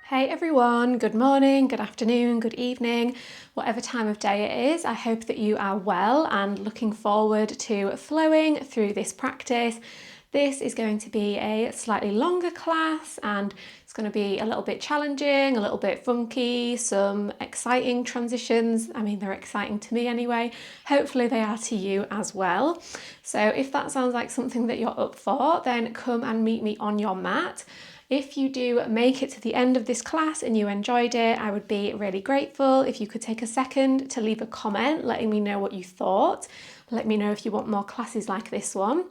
Hey everyone, good morning, good afternoon, good evening, whatever time of day it is. I hope that you are well and looking forward to flowing through this practice. This is going to be a slightly longer class and it's going to be a little bit challenging, a little bit funky, some exciting transitions. I mean, they're exciting to me anyway. Hopefully they are to you as well. So if that sounds like something that you're up for, then come and meet me on your mat. If you do make it to the end of this class and you enjoyed it, I would be really grateful if you could take a second to leave a comment letting me know what you thought. Let me know if you want more classes like this one.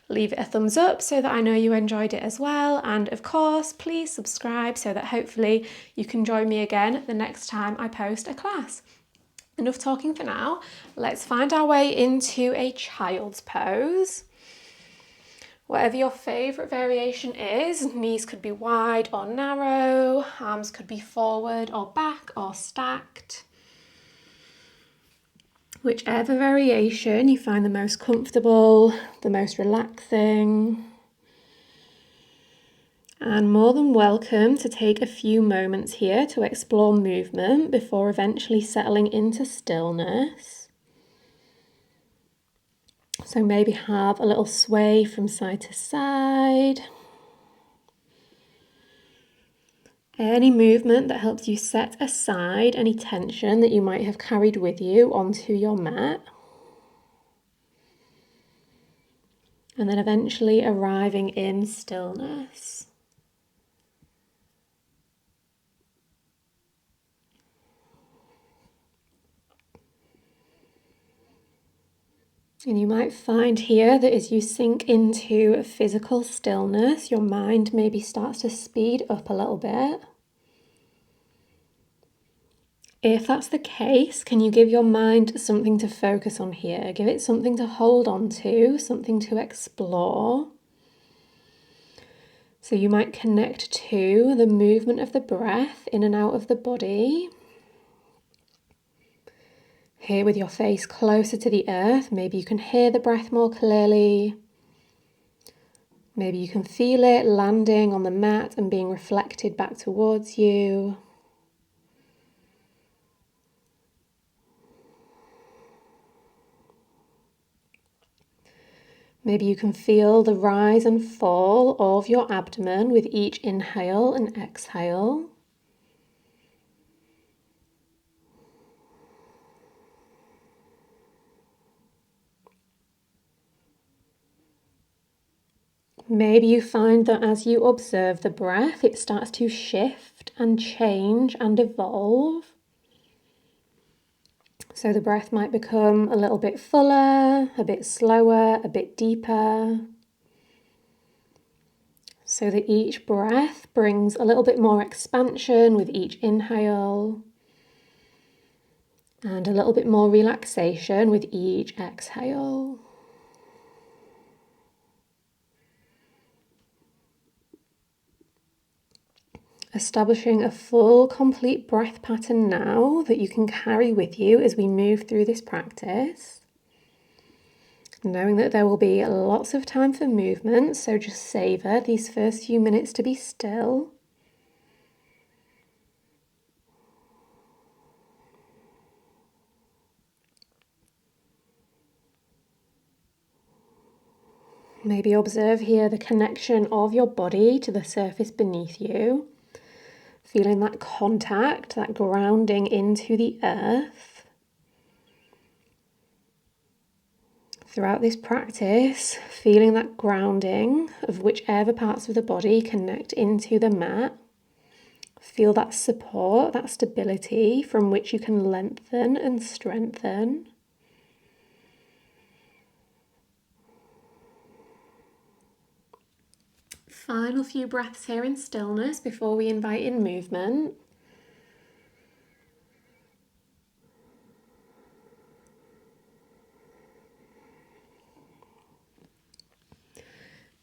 Leave it a thumbs up so that I know you enjoyed it as well. And of course, please subscribe so that hopefully you can join me again the next time I post a class. Enough talking for now. Let's find our way into a child's pose. Whatever your favourite variation is, knees could be wide or narrow, arms could be forward or back or stacked. Whichever variation you find the most comfortable, the most relaxing. And more than welcome to take a few moments here to explore movement before eventually settling into stillness. So maybe have a little sway from side to side. Any movement that helps you set aside any tension that you might have carried with you onto your mat. And then eventually arriving in stillness. And you might find here that as you sink into physical stillness, your mind maybe starts to speed up a little bit. If that's the case, can you give your mind something to focus on here? Give it something to hold on to, something to explore. So you might connect to the movement of the breath in and out of the body. Here with your face closer to the earth, maybe you can hear the breath more clearly. Maybe you can feel it landing on the mat and being reflected back towards you. Maybe you can feel the rise and fall of your abdomen with each inhale and exhale. Maybe you find that as you observe the breath, it starts to shift and change and evolve. So the breath might become a little bit fuller, a bit slower, a bit deeper. So that each breath brings a little bit more expansion with each inhale. And a little bit more relaxation with each exhale. Establishing a full, complete breath pattern now that you can carry with you as we move through this practice. Knowing that there will be lots of time for movement, so just savor these first few minutes to be still. Maybe observe here the connection of your body to the surface beneath you. Feeling that contact, that grounding into the earth. Throughout this practice, feeling that grounding of whichever parts of the body connect into the mat. Feel that support, that stability from which you can lengthen and strengthen. Final few breaths here in stillness before we invite in movement.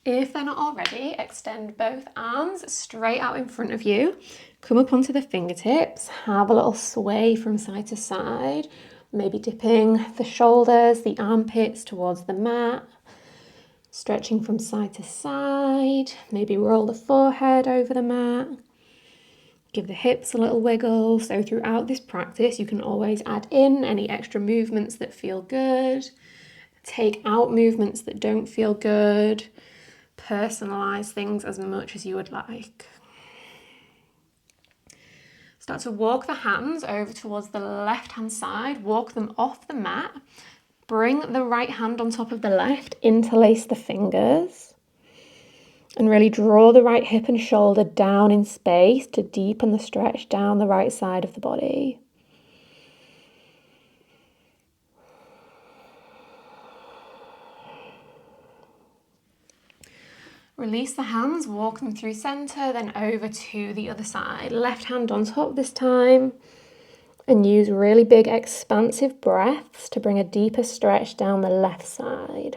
If they're not already, extend both arms straight out in front of you. Come up onto the fingertips, have a little sway from side to side, maybe dipping the shoulders, the armpits towards the mat. Stretching from side to side, maybe roll the forehead over the mat. Give the hips a little wiggle. So throughout this practice, you can always add in any extra movements that feel good. Take out movements that don't feel good. Personalize things as much as you would like. Start to walk the hands over towards the left-hand side. Walk them off the mat. Bring the right hand on top of the left. Interlace the fingers. And really draw the right hip and shoulder down in space to deepen the stretch down the right side of the body. Release the hands, walk them through center, then over to the other side. Left hand on top this time. And use really big expansive breaths to bring a deeper stretch down the left side.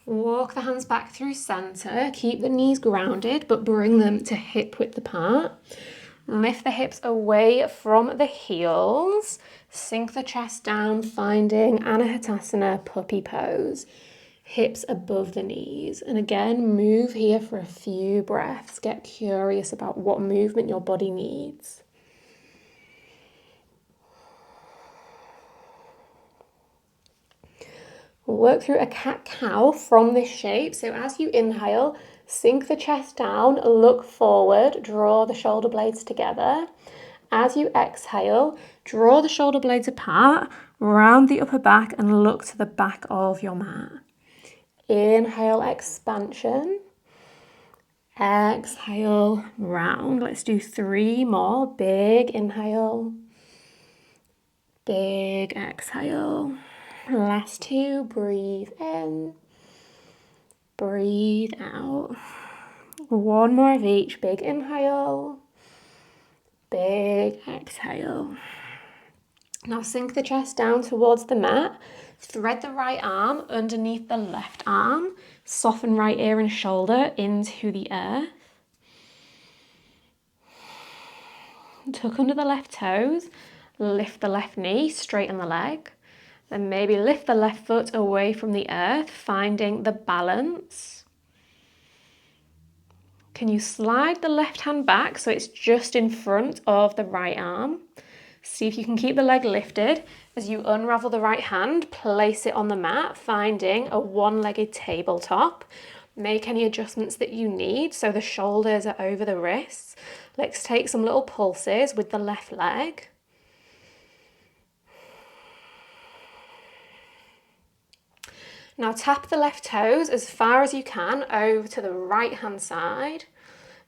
Walk the hands back through center, keep the knees grounded, but bring them to hip width apart. Lift the hips away from the heels, sink the chest down, finding Anahatasana puppy pose. Hips above the knees. And again, move here for a few breaths. Get curious about what movement your body needs. Work through a cat-cow from this shape. So as you inhale, sink the chest down, look forward, draw the shoulder blades together. As you exhale, draw the shoulder blades apart, round the upper back and look to the back of your mat. Inhale, expansion. Exhale, round. Let's do 3 more. Big inhale. Big exhale. Last 2, breathe in, breathe out. 1 more of each, big inhale, big exhale. Now sink the chest down towards the mat, thread the right arm underneath the left arm, soften right ear and shoulder into the earth. Tuck under the left toes, lift the left knee, straighten the leg. Then maybe lift the left foot away from the earth, finding the balance. Can you slide the left hand back so it's just in front of the right arm? See if you can keep the leg lifted. As you unravel the right hand, place it on the mat, finding a one-legged tabletop. Make any adjustments that you need so the shoulders are over the wrists. Let's take some little pulses with the left leg. Now tap the left toes as far as you can over to the right hand side.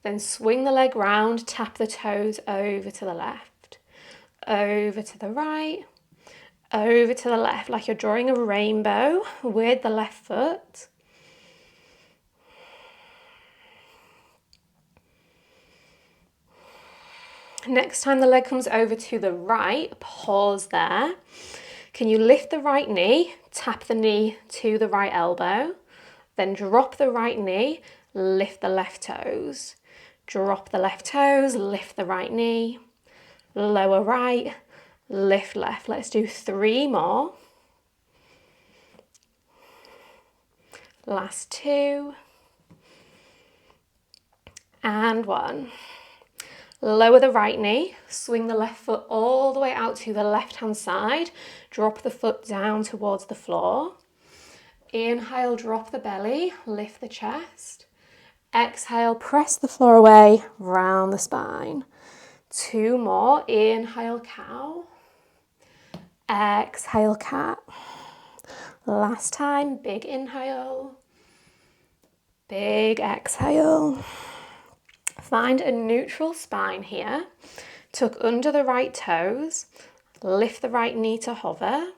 Then swing the leg round, tap the toes over to the left, over to the right, over to the left, like you're drawing a rainbow with the left foot. Next time the leg comes over to the right, pause there. Can you lift the right knee, tap the knee to the right elbow, then drop the right knee, lift the left toes. Drop the left toes, lift the right knee, lower right, lift left. Let's do 3 more. Last 2. And 1. Lower the right knee, swing the left foot all the way out to the left hand side, drop the foot down towards the floor. Inhale, drop the belly, lift the chest. Exhale, press the floor away, round the spine. 2 more, inhale, cow. Exhale, cat. Last time, big inhale, big exhale. Find a neutral spine here. Tuck under the right toes. Lift the right knee to hover.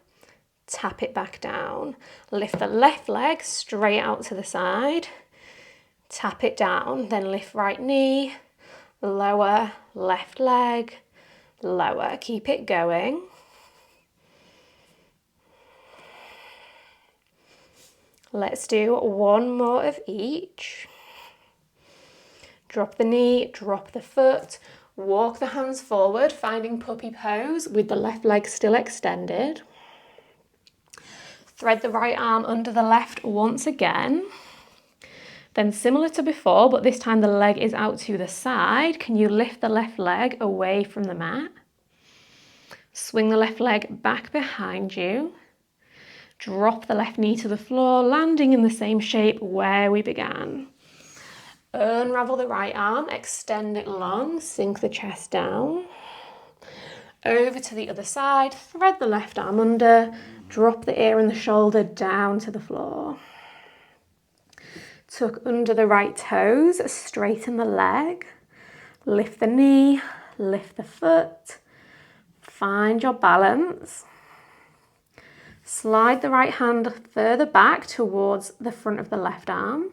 Tap it back down. Lift the left leg straight out to the side. Tap it down. Then lift right knee. Lower, left leg. Lower. Keep it going. Let's do 1 more of each. Drop the knee, drop the foot, walk the hands forward, finding puppy pose with the left leg still extended. Thread the right arm under the left once again. Then similar to before, but this time the leg is out to the side, can you lift the left leg away from the mat? Swing the left leg back behind you. Drop the left knee to the floor, landing in the same shape where we began. Unravel the right arm, extend it long, sink the chest down. Over to the other side, thread the left arm under, drop the ear and the shoulder down to the floor. Tuck under the right toes, straighten the leg, lift the knee, lift the foot, find your balance. Slide the right hand further back towards the front of the left arm.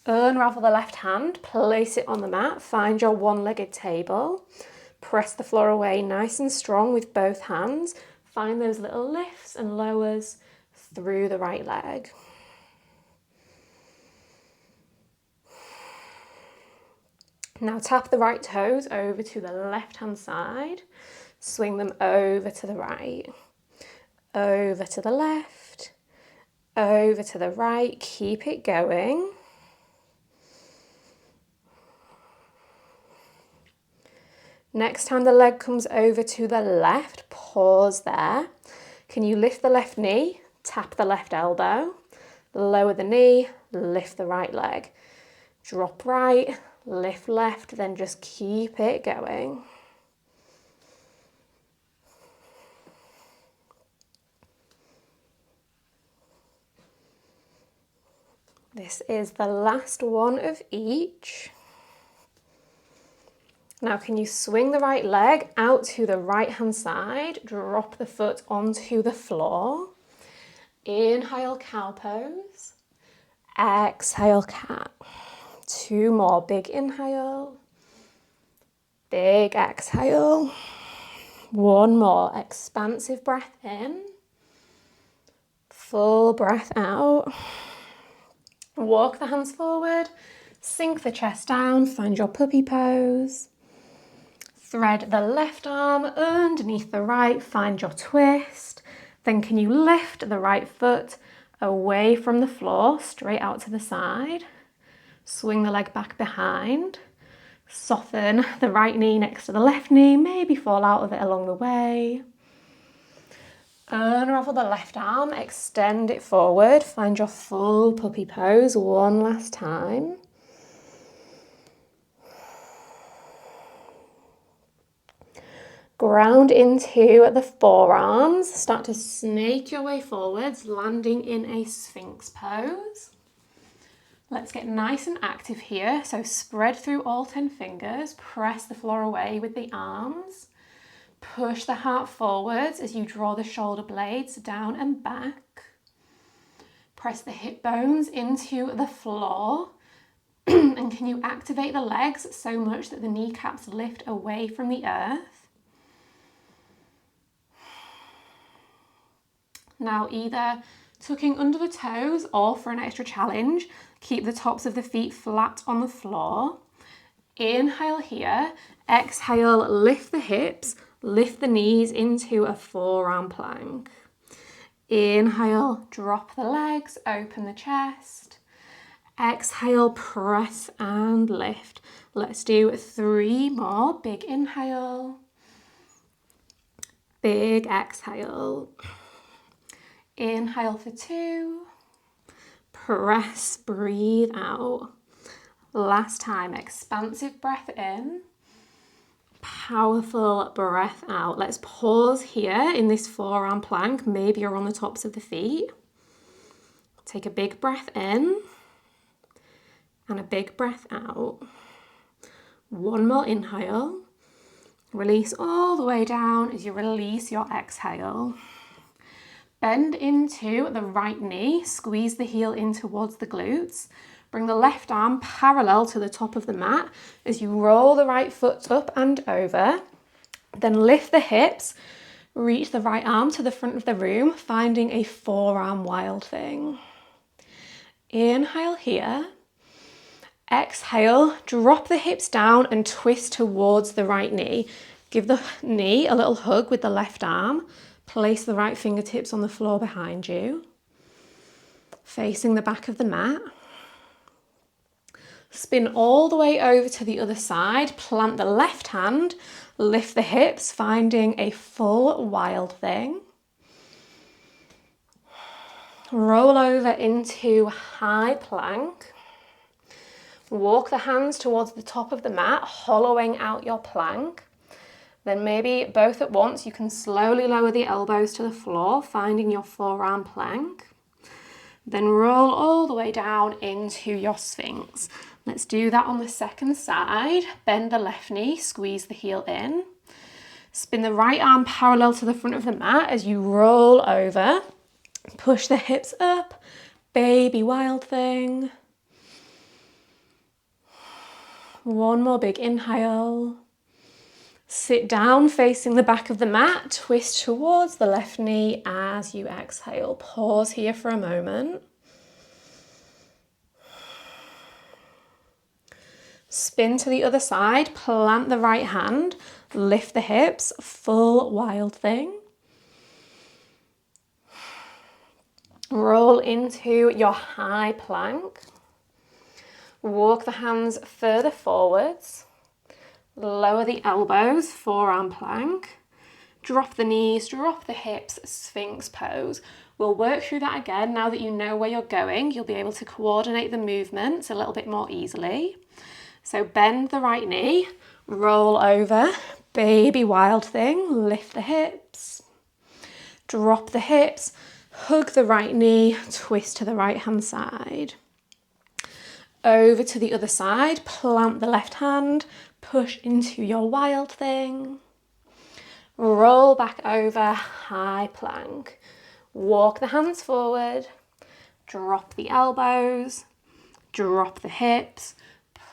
Unravel the left hand, place it on the mat, find your one-legged table. Press the floor away nice and strong with both hands. Find those little lifts and lowers through the right leg. Now tap the right toes over to the left-hand side. Swing them over to the right. Over to the left. Over to the right. Keep it going. Next time the leg comes over to the left, pause there. Can you lift the left knee, tap the left elbow, lower the knee, lift the right leg. Drop right, lift left, then just keep it going. This is the last one of each. Now can you swing the right leg out to the right hand side, drop the foot onto the floor. Inhale, cow pose. Exhale, cat. 2 more, big inhale. Big exhale. 1 more, expansive breath in. Full breath out. Walk the hands forward, sink the chest down, find your puppy pose. Thread the left arm underneath the right, find your twist. Then can you lift the right foot away from the floor, straight out to the side. Swing the leg back behind. Soften the right knee next to the left knee, maybe fall out of it along the way. Unravel the left arm, extend it forward, find your full puppy pose one last time. Ground into the forearms, start to snake your way forwards, landing in a Sphinx pose. Let's get nice and active here. So spread through all 10 fingers, press the floor away with the arms. Push the heart forwards as you draw the shoulder blades down and back. Press the hip bones into the floor. And can you activate the legs so much that the kneecaps lift away from the earth? Now either tucking under the toes or for an extra challenge, keep the tops of the feet flat on the floor. Inhale here, exhale, lift the hips, lift the knees into a forearm plank. Inhale, drop the legs, open the chest. Exhale, press and lift. Let's do 3 more. Big inhale. Big exhale. Inhale for 2. Press, breathe out. Last time, expansive breath in. Powerful breath out. Let's pause here in this forearm plank. Maybe you're on the tops of the feet. Take a big breath in and a big breath out. 1 more inhale. Release all the way down as you release your exhale. Bend into the right knee, squeeze the heel in towards the glutes. Bring the left arm parallel to the top of the mat as you roll the right foot up and over. Then lift the hips, reach the right arm to the front of the room, finding a forearm wild thing. Inhale here. Exhale, drop the hips down and twist towards the right knee. Give the knee a little hug with the left arm. Place the right fingertips on the floor behind you, facing the back of the mat. Spin all the way over to the other side, plant the left hand, lift the hips, finding a full wild thing. Roll over into high plank. Walk the hands towards the top of the mat, hollowing out your plank. Then maybe both at once, you can slowly lower the elbows to the floor, finding your forearm plank. Then roll all the way down into your Sphinx. Let's do that on the second side. Bend the left knee, squeeze the heel in. Spin the right arm parallel to the front of the mat as you roll over. Push the hips up, baby wild thing. One more big inhale. Sit down facing the back of the mat, twist towards the left knee as you exhale. Pause here for a moment. Spin to the other side, plant the right hand, lift the hips, full wild thing. Roll into your high plank. Walk the hands further forwards. Lower the elbows, forearm plank. Drop the knees, drop the hips, Sphinx pose. We'll work through that again. Now that you know where you're going, you'll be able to coordinate the movements a little bit more easily. So bend the right knee, roll over, baby wild thing, lift the hips. Drop the hips. Hug the right knee, twist to the right hand side. Over to the other side, plant the left hand, push into your wild thing. Roll back over, high plank. Walk the hands forward, drop the elbows, drop the hips,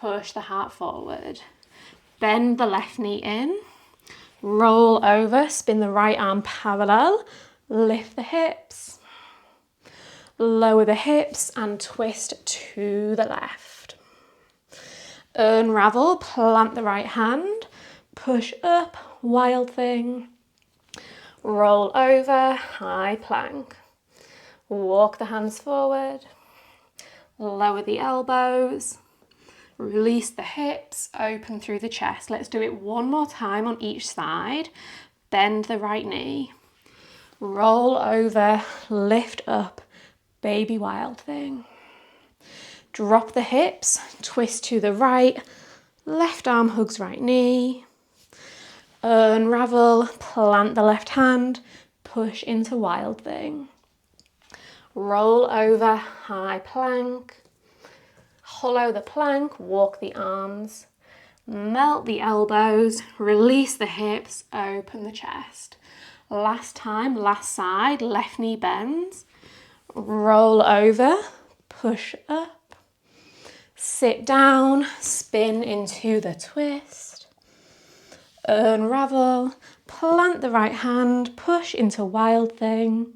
push the heart forward. Bend the left knee in, roll over, spin the right arm parallel, lift the hips. Lower the hips and twist to the left. Unravel, plant the right hand, push up, wild thing. Roll over, high plank. Walk the hands forward. Lower the elbows. Release the hips, open through the chest. Let's do it one more time on each side. Bend the right knee. Roll over, lift up. Baby wild thing. Drop the hips, twist to the right, left arm hugs right knee. Unravel, plant the left hand, push into wild thing. Roll over, high plank. Hollow the plank, walk the arms. Melt the elbows, release the hips, open the chest. Last time, last side, left knee bends. Roll over, push up, sit down, spin into the twist, unravel, plant the right hand, push into wild thing,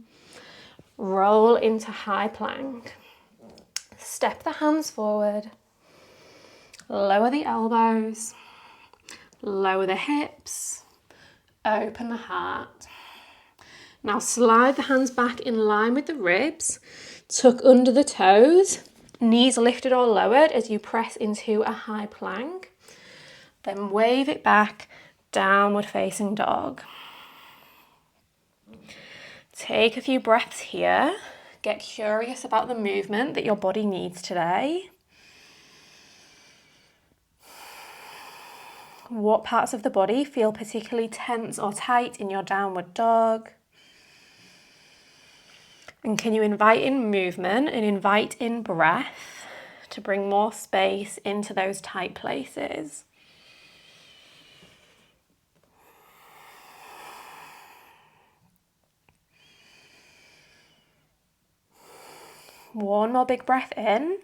roll into high plank, step the hands forward, lower the elbows, lower the hips, open the heart. Now slide the hands back in line with the ribs, tuck under the toes, knees lifted or lowered as you press into a high plank. Then wave it back, downward facing dog. Take a few breaths here. Get curious about the movement that your body needs today. What parts of the body feel particularly tense or tight in your downward dog? And can you invite in movement and invite in breath to bring more space into those tight places? One more big breath in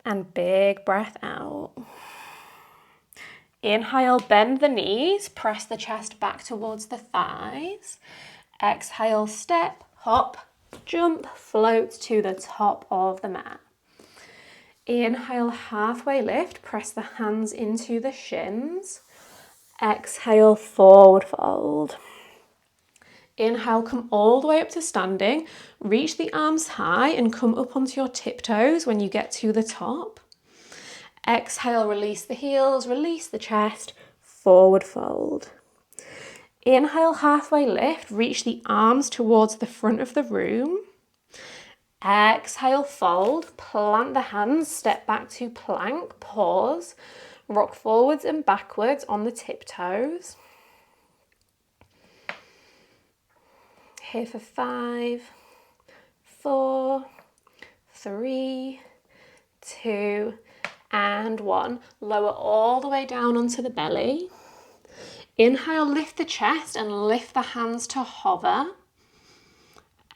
and big breath out. Inhale, bend the knees, press the chest back towards the thighs. Exhale, step, hop, jump, float to the top of the mat. Inhale, halfway lift, press the hands into the shins. Exhale, forward fold. Inhale, come all the way up to standing. Reach the arms high and come up onto your tiptoes when you get to the top. Exhale, release the heels, release the chest, forward fold. Inhale, halfway lift, reach the arms towards the front of the room. Exhale, fold, plant the hands, step back to plank, pause, rock forwards and backwards on the tiptoes. Here for 5, 4, 3, 2, and 1. Lower all the way down onto the belly. Inhale, lift the chest and lift the hands to hover.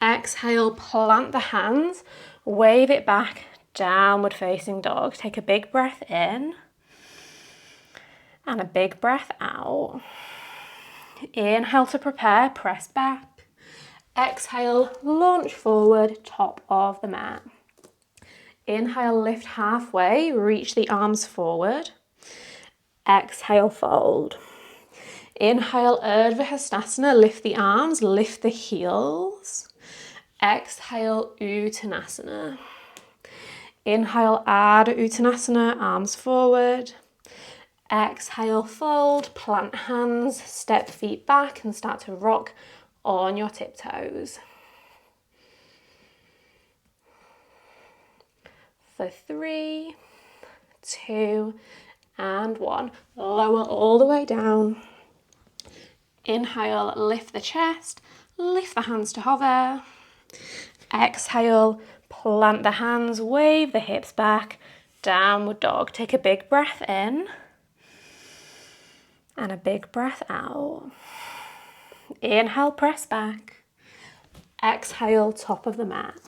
Exhale, plant the hands, wave it back, downward facing dog. Take a big breath in and a big breath out. Inhale to prepare, press back. Exhale, launch forward, top of the mat. Inhale, lift halfway, reach the arms forward. Exhale, fold. Inhale, Urdhva Hastasana, lift the arms, lift the heels. Exhale, Uttanasana. Inhale, Ardha Uttanasana, arms forward. Exhale, fold, plant hands, step feet back and start to rock on your tiptoes. For 3, 2, and 1. Lower all the way down. Inhale, lift the chest, lift the hands to hover. Exhale, plant the hands, wave the hips back, downward dog. Take a big breath in and a big breath out. Inhale, press back. Exhale, top of the mat.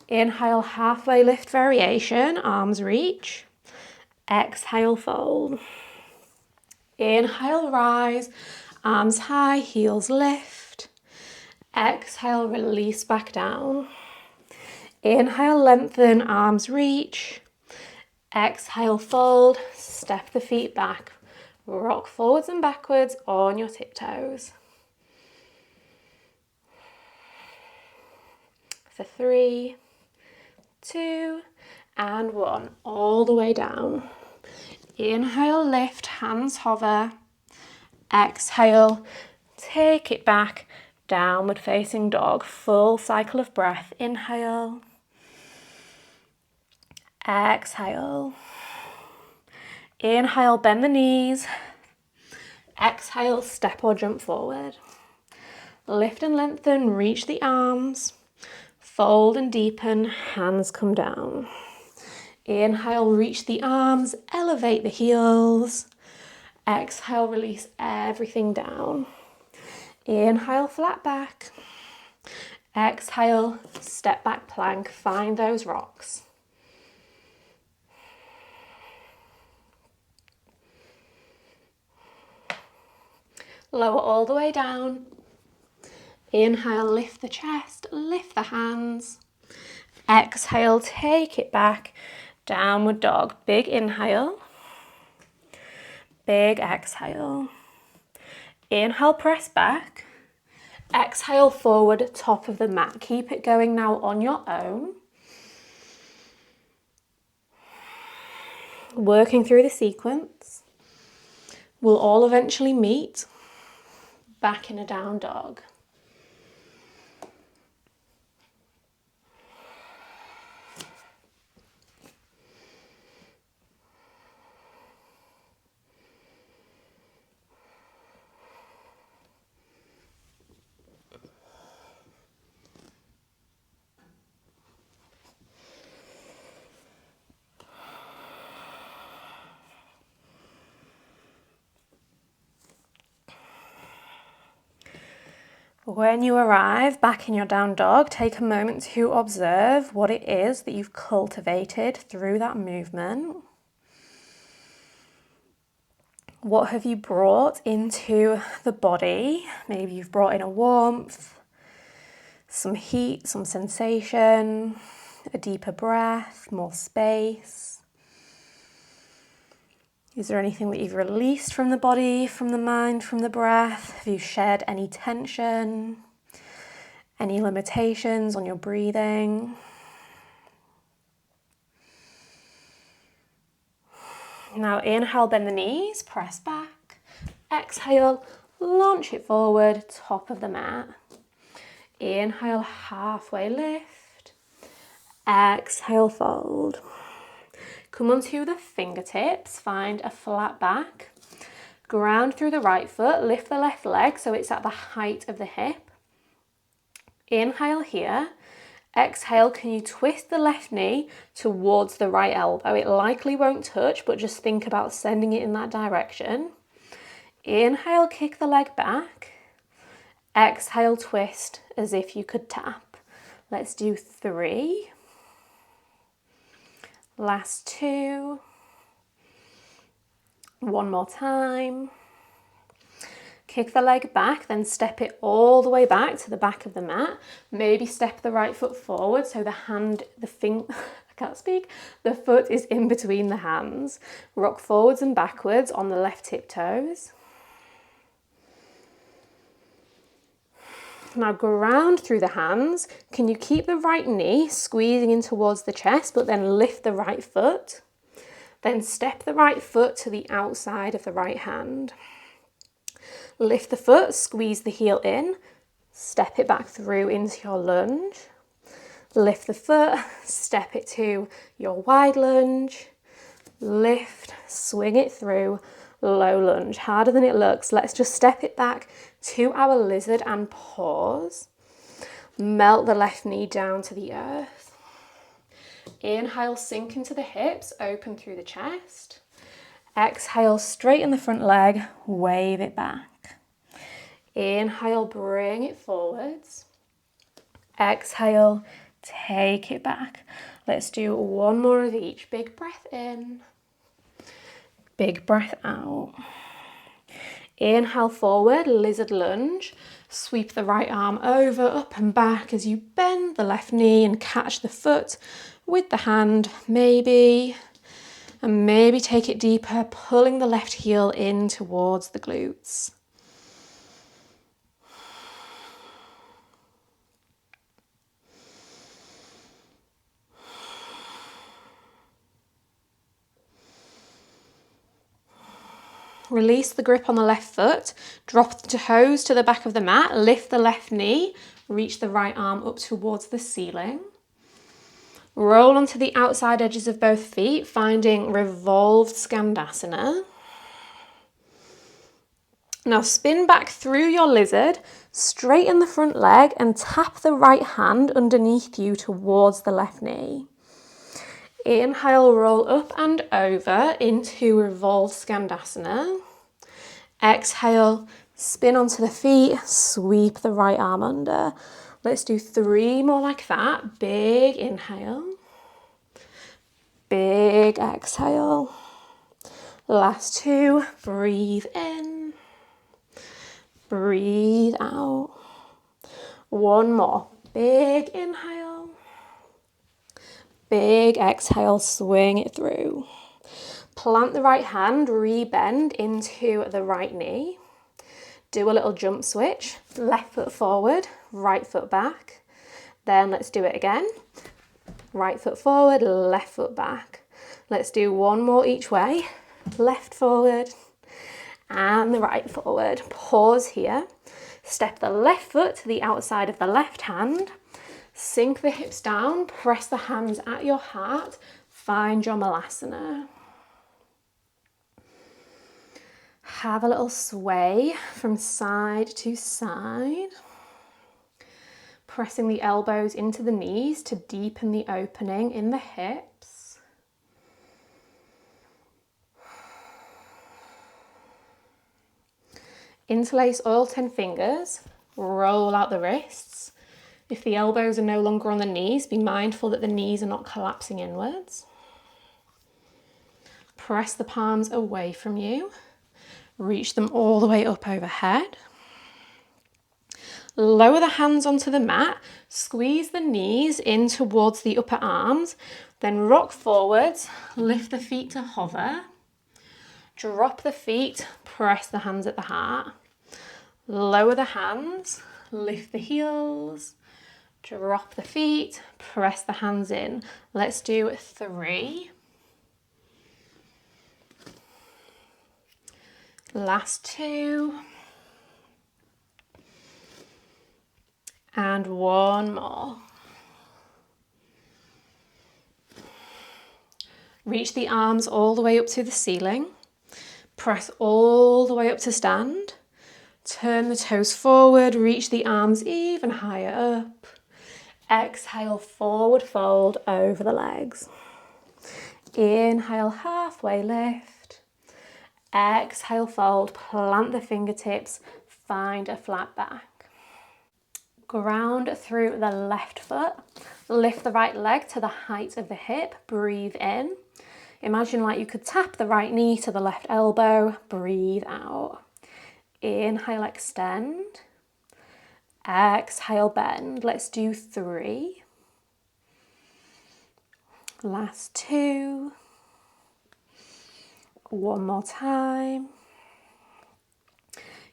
Inhale, halfway lift variation, arms reach. Exhale, fold. Inhale, rise, arms high, heels lift. Exhale, release back down. Inhale, lengthen, arms reach. Exhale, fold, step the feet back. Rock forwards and backwards on your tiptoes. For 3, 2, and 1. All the way down. Inhale, lift, hands hover. Exhale, take it back, downward facing dog. Full cycle of breath. Inhale. Exhale. Inhale, bend the knees. Exhale, step or jump forward. Lift and lengthen, reach the arms. Fold and deepen, hands come down. Inhale, reach the arms, elevate the heels. Exhale, release everything down. Inhale, flat back. Exhale, step back plank, find those rocks. Lower all the way down. Inhale, lift the chest, lift the hands. Exhale, take it back, downward dog. Big inhale, big exhale. Inhale, press back. Exhale, forward, top of the mat. Keep it going now on your own. Working through the sequence. We'll all eventually meet back in a down dog. When you arrive back in your down dog, take a moment to observe what it is that you've cultivated through that movement. What have you brought into the body? Maybe you've brought in a warmth, some heat, some sensation, a deeper breath, more space. Is there anything that you've released from the body, from the mind, from the breath? Have you shed any tension, any limitations on your breathing? Now inhale, bend the knees, press back. Exhale, launch it forward, top of the mat. Inhale, halfway lift. Exhale, fold. Come onto the fingertips, find a flat back. Ground through the right foot, lift the left leg so it's at the height of the hip. Inhale here. Exhale, can you twist the left knee towards the right elbow? It likely won't touch, but just think about sending it in that direction. Inhale, kick the leg back. Exhale, twist as if you could tap. Let's do 3. Last 2. One more time. Kick the leg back, then step it all the way back to the back of the mat. Maybe step the right foot forward so the foot is in between the hands. Rock forwards and backwards on the left tiptoes. Now ground through the hands. Can you keep the right knee squeezing in towards the chest, but then lift the right foot? Then step the right foot to the outside of the right hand. Lift the foot, squeeze the heel in, step it back through into your lunge. Lift the foot, step it to your wide lunge. Lift, swing it through, low lunge. Harder than it looks. Let's just step it back to our lizard and pause. Melt the left knee down to the earth. Inhale, sink into the hips, open through the chest. Exhale, straighten the front leg, wave it back. Inhale, bring it forwards. Exhale, take it back. Let's do one more of each. Big breath in. Big breath out. Inhale forward, lizard lunge. Sweep the right arm over, up and back as you bend the left knee and catch the foot with the hand, maybe. And maybe take it deeper, pulling the left heel in towards the glutes. Release the grip on the left foot, drop the toes to the back of the mat, lift the left knee, reach the right arm up towards the ceiling. Roll onto the outside edges of both feet, finding revolved Skandasana. Now spin back through your lizard, straighten the front leg and tap the right hand underneath you towards the left knee. Inhale, roll up and over into revolved Skandasana. Exhale, spin onto the feet, sweep the right arm under. Let's do 3 more like that. Big inhale. Big exhale. Last 2, breathe in. Breathe out. One more. Big inhale. Big exhale, swing it through. Plant the right hand, rebend into the right knee. Do a little jump switch. Left foot forward, right foot back. Then let's do it again. Right foot forward, left foot back. Let's do one more each way. Left forward and the right forward. Pause here. Step the left foot to the outside of the left hand. Sink the hips down, press the hands at your heart, find your Malasana. Have a little sway from side to side, pressing the elbows into the knees to deepen the opening in the hips. Interlace all 10 fingers, roll out the wrists. If the elbows are no longer on the knees, be mindful that the knees are not collapsing inwards. Press the palms away from you. Reach them all the way up overhead. Lower the hands onto the mat. Squeeze the knees in towards the upper arms. Then rock forwards. Lift the feet to hover. Drop the feet, press the hands at the heart. Lower the hands, lift the heels. Drop the feet, press the hands in. Let's do 3. Last 2. And 1 more. Reach the arms all the way up to the ceiling. Press all the way up to stand. Turn the toes forward, reach the arms even higher up. Exhale, forward fold over the legs. Inhale, halfway lift. Exhale, fold, plant the fingertips, find a flat back. Ground through the left foot. Lift the right leg to the height of the hip, breathe in. Imagine like you could tap the right knee to the left elbow, breathe out. Inhale, extend. Exhale, bend. Let's do 3. Last 2. 1 more time.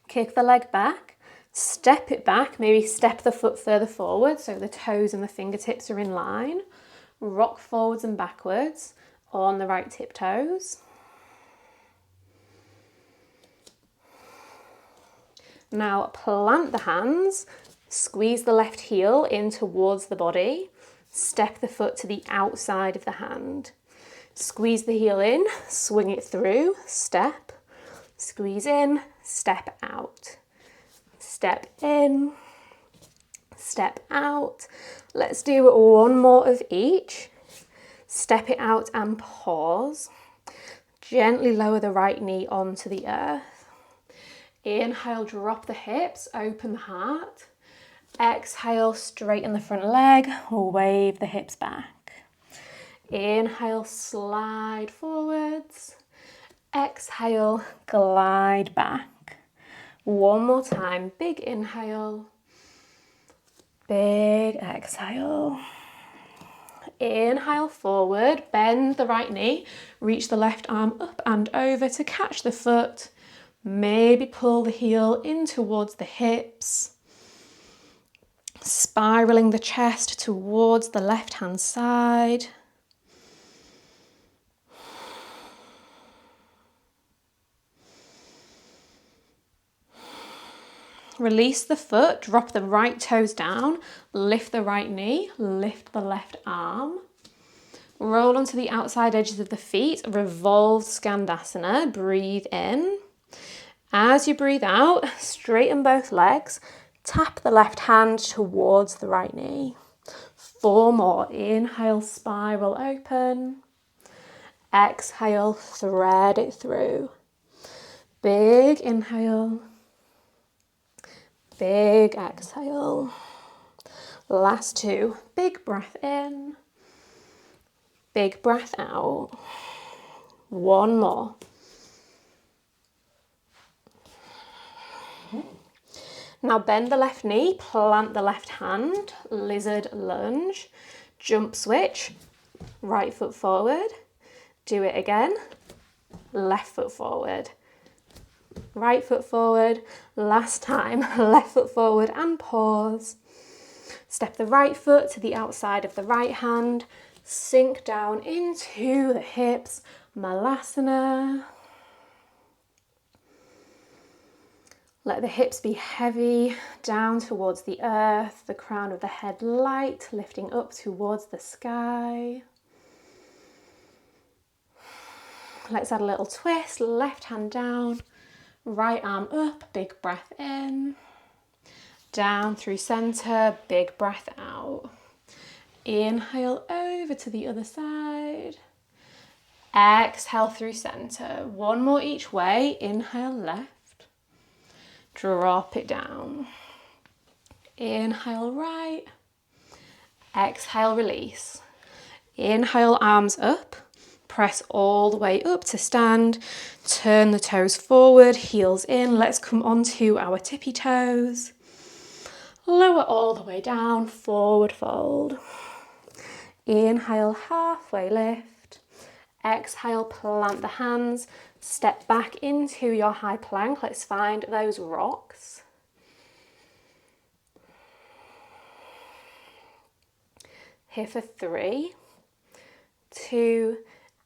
Kick the leg back. Step it back. Maybe step the foot further forward so the toes and the fingertips are in line. Rock forwards and backwards on the right tiptoes. Now plant the hands, squeeze the left heel in towards the body, step the foot to the outside of the hand. Squeeze the heel in, swing it through, step, squeeze in, step out. Step in, step out. Let's do 1 more of each. Step it out and pause. Gently lower the right knee onto the earth. Inhale, drop the hips, open the heart. Exhale, straighten the front leg, wave the hips back. Inhale, slide forwards. Exhale, glide back. 1 more time, big inhale, big exhale. Inhale forward, bend the right knee, reach the left arm up and over to catch the foot. Maybe pull the heel in towards the hips, spiraling the chest towards the left hand side. Release the foot, drop the right toes down, lift the right knee, lift the left arm. Roll onto the outside edges of the feet, revolve Skandasana, breathe in. As you breathe out, straighten both legs, tap the left hand towards the right knee. 4 more, inhale, spiral open. Exhale, thread it through. Big inhale. Big exhale. Last 2. Big breath in. Big breath out. 1 more. Now bend the left knee, plant the left hand, lizard lunge, jump switch, right foot forward. Do it again. Left foot forward. Right foot forward, last time, left foot forward and pause. Step the right foot to the outside of the right hand, sink down into the hips, Malasana. Let the hips be heavy, down towards the earth, the crown of the head light, lifting up towards the sky. Let's add a little twist, left hand down. Right arm up, big breath in. Down through center, big breath out. Inhale over to the other side. Exhale through center. 1 more each way. Inhale left. Drop it down. Inhale right. Exhale, release. Inhale, arms up. Press all the way up to stand. Turn the toes forward, heels in. Let's come onto our tippy toes. Lower all the way down, forward fold. Inhale, halfway lift. Exhale, plant the hands. Step back into your high plank. Let's find those rocks. Here for 3, 2,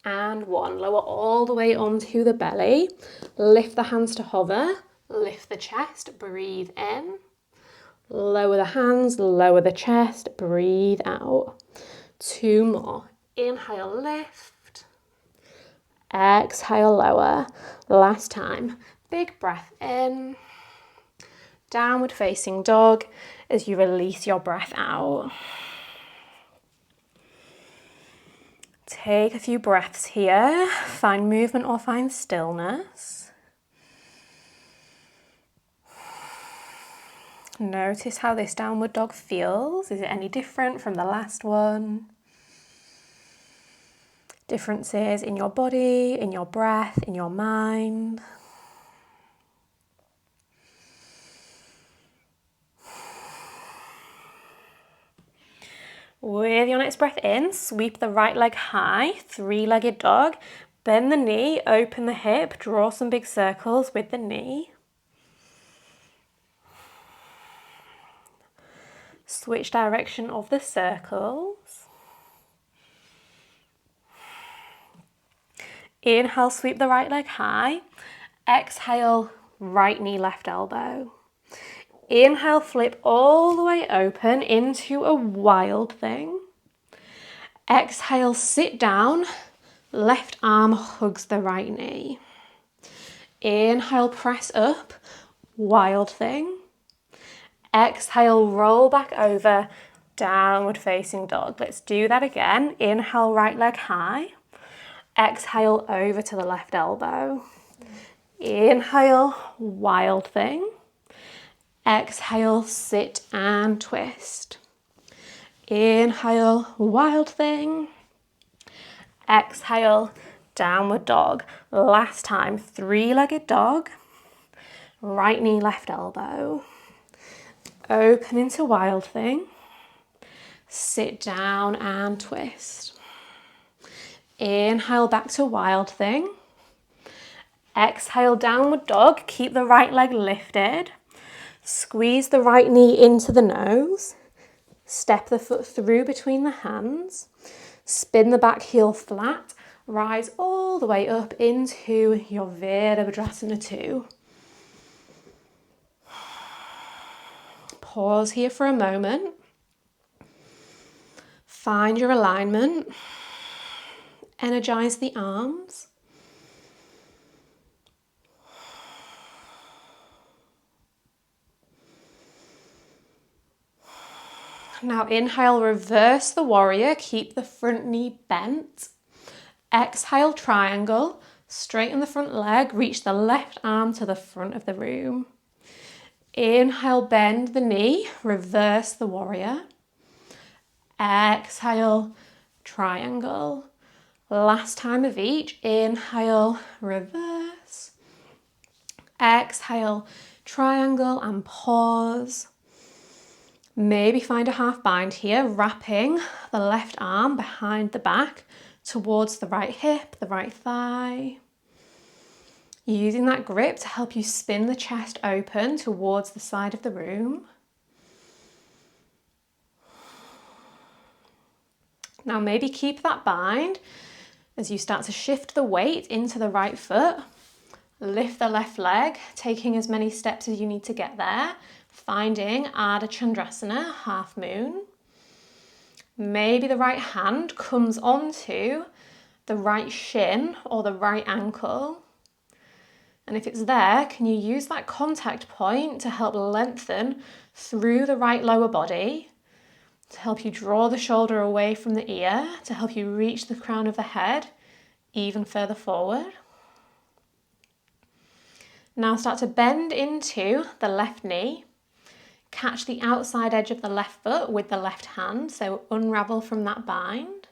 and 1. Lower all the way onto the belly. Lift the hands to hover. Lift the chest. Breathe in. Lower the hands. Lower the chest. Breathe out. 2 more. Inhale, lift. Exhale, lower. Last time. Big breath in. Downward facing dog as you release your breath out. Take a few breaths here. Find movement or find stillness. Notice how this downward dog feels. Is it any different from the last one? Differences in your body, in your breath, in your mind. With your next breath in, sweep the right leg high, 3-legged dog. Bend the knee, open the hip, draw some big circles with the knee. Switch direction of the circles. Inhale, sweep the right leg high. Exhale, right knee, left elbow. Inhale, flip all the way open into a wild thing. Exhale, sit down. Left arm hugs the right knee. Inhale, press up. Wild thing. Exhale, roll back over. Downward facing dog. Let's do that again. Inhale, right leg high. Exhale, over to the left elbow. Inhale, wild thing. Exhale, sit and twist. Inhale, wild thing. Exhale, downward dog. Last time, 3-legged dog. Right knee, left elbow. Open into wild thing. Sit down and twist. Inhale, back to wild thing. Exhale, downward dog. Keep the right leg lifted. Squeeze the right knee into the nose. Step the foot through between the hands. Spin the back heel flat. Rise all the way up into your Virabhadrasana 2. Pause here for a moment. Find your alignment. Energize the arms. Now inhale, reverse the warrior. Keep the front knee bent. Exhale, triangle. Straighten the front leg. Reach the left arm to the front of the room. Inhale, bend the knee. Reverse the warrior. Exhale, triangle. Last time of each. Inhale, reverse. Exhale, triangle and pause. Maybe find a half bind here, wrapping the left arm behind the back towards the right hip, the right thigh. Using that grip to help you spin the chest open towards the side of the room. Now maybe keep that bind as you start to shift the weight into the right foot. Lift the left leg, taking as many steps as you need to get there. Finding Ardha Chandrasana, half moon. Maybe the right hand comes onto the right shin or the right ankle. And if it's there, can you use that contact point to help lengthen through the right lower body, to help you draw the shoulder away from the ear, to help you reach the crown of the head even further forward. Now start to bend into the left knee. Catch the outside edge of the left foot with the left hand, so unravel from that bind.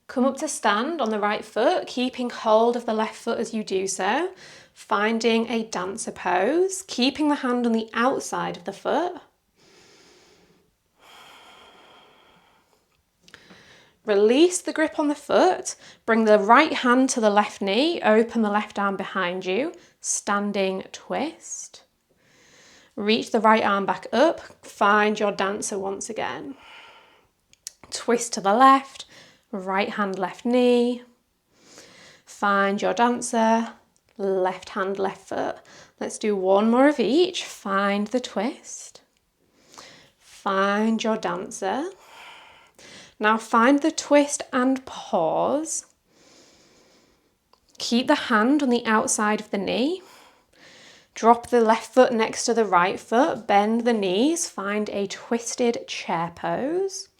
Come up to stand on the right foot, keeping hold of the left foot as you do so, finding a dancer pose, keeping the hand on the outside of the foot. Release the grip on the foot, bring the right hand to the left knee, open the left arm behind you, standing twist. Reach the right arm back up, find your dancer once again. Twist to the left, right hand, left knee. Find your dancer, left hand, left foot. Let's do one more of each. Find the twist. Find your dancer. Now find the twist and pause. Keep the hand on the outside of the knee. Drop the left foot next to the right foot. Bend the knees. Find a twisted chair pose.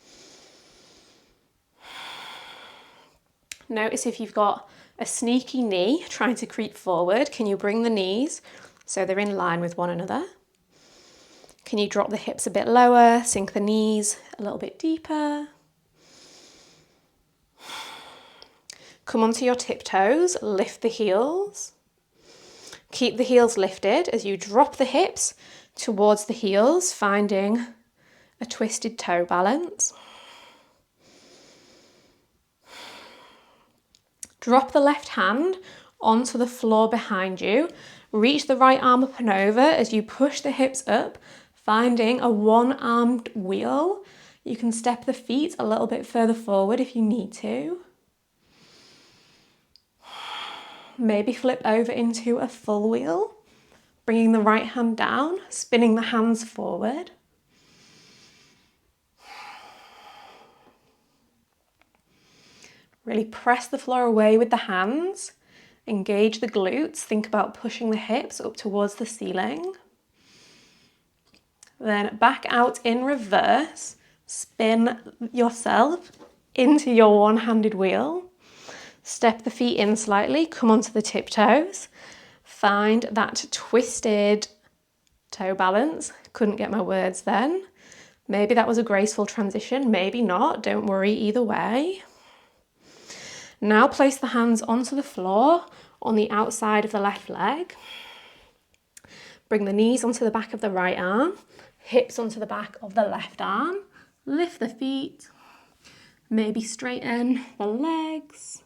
Notice if you've got a sneaky knee trying to creep forward, can you bring the knees so they're in line with one another? Can you drop the hips a bit lower, sink the knees a little bit deeper? Come onto your tiptoes, lift the heels. Keep the heels lifted as you drop the hips towards the heels, finding a twisted toe balance. Drop the left hand onto the floor behind you. Reach the right arm up and over as you push the hips up, finding a one-armed wheel. You can step the feet a little bit further forward if you need to. Maybe flip over into a full wheel, bringing the right hand down, spinning the hands forward. Really press the floor away with the hands, engage the glutes, think about pushing the hips up towards the ceiling. Then back out in reverse, spin yourself into your one-handed wheel. Step the feet in slightly, come onto the tiptoes. Find that twisted toe balance. Couldn't get my words then. Maybe that was a graceful transition, maybe not, don't worry either way. Now place the hands onto the floor on the outside of the left leg. Bring the knees onto the back of the right arm, hips onto the back of the left arm. Lift the feet, maybe straighten the legs.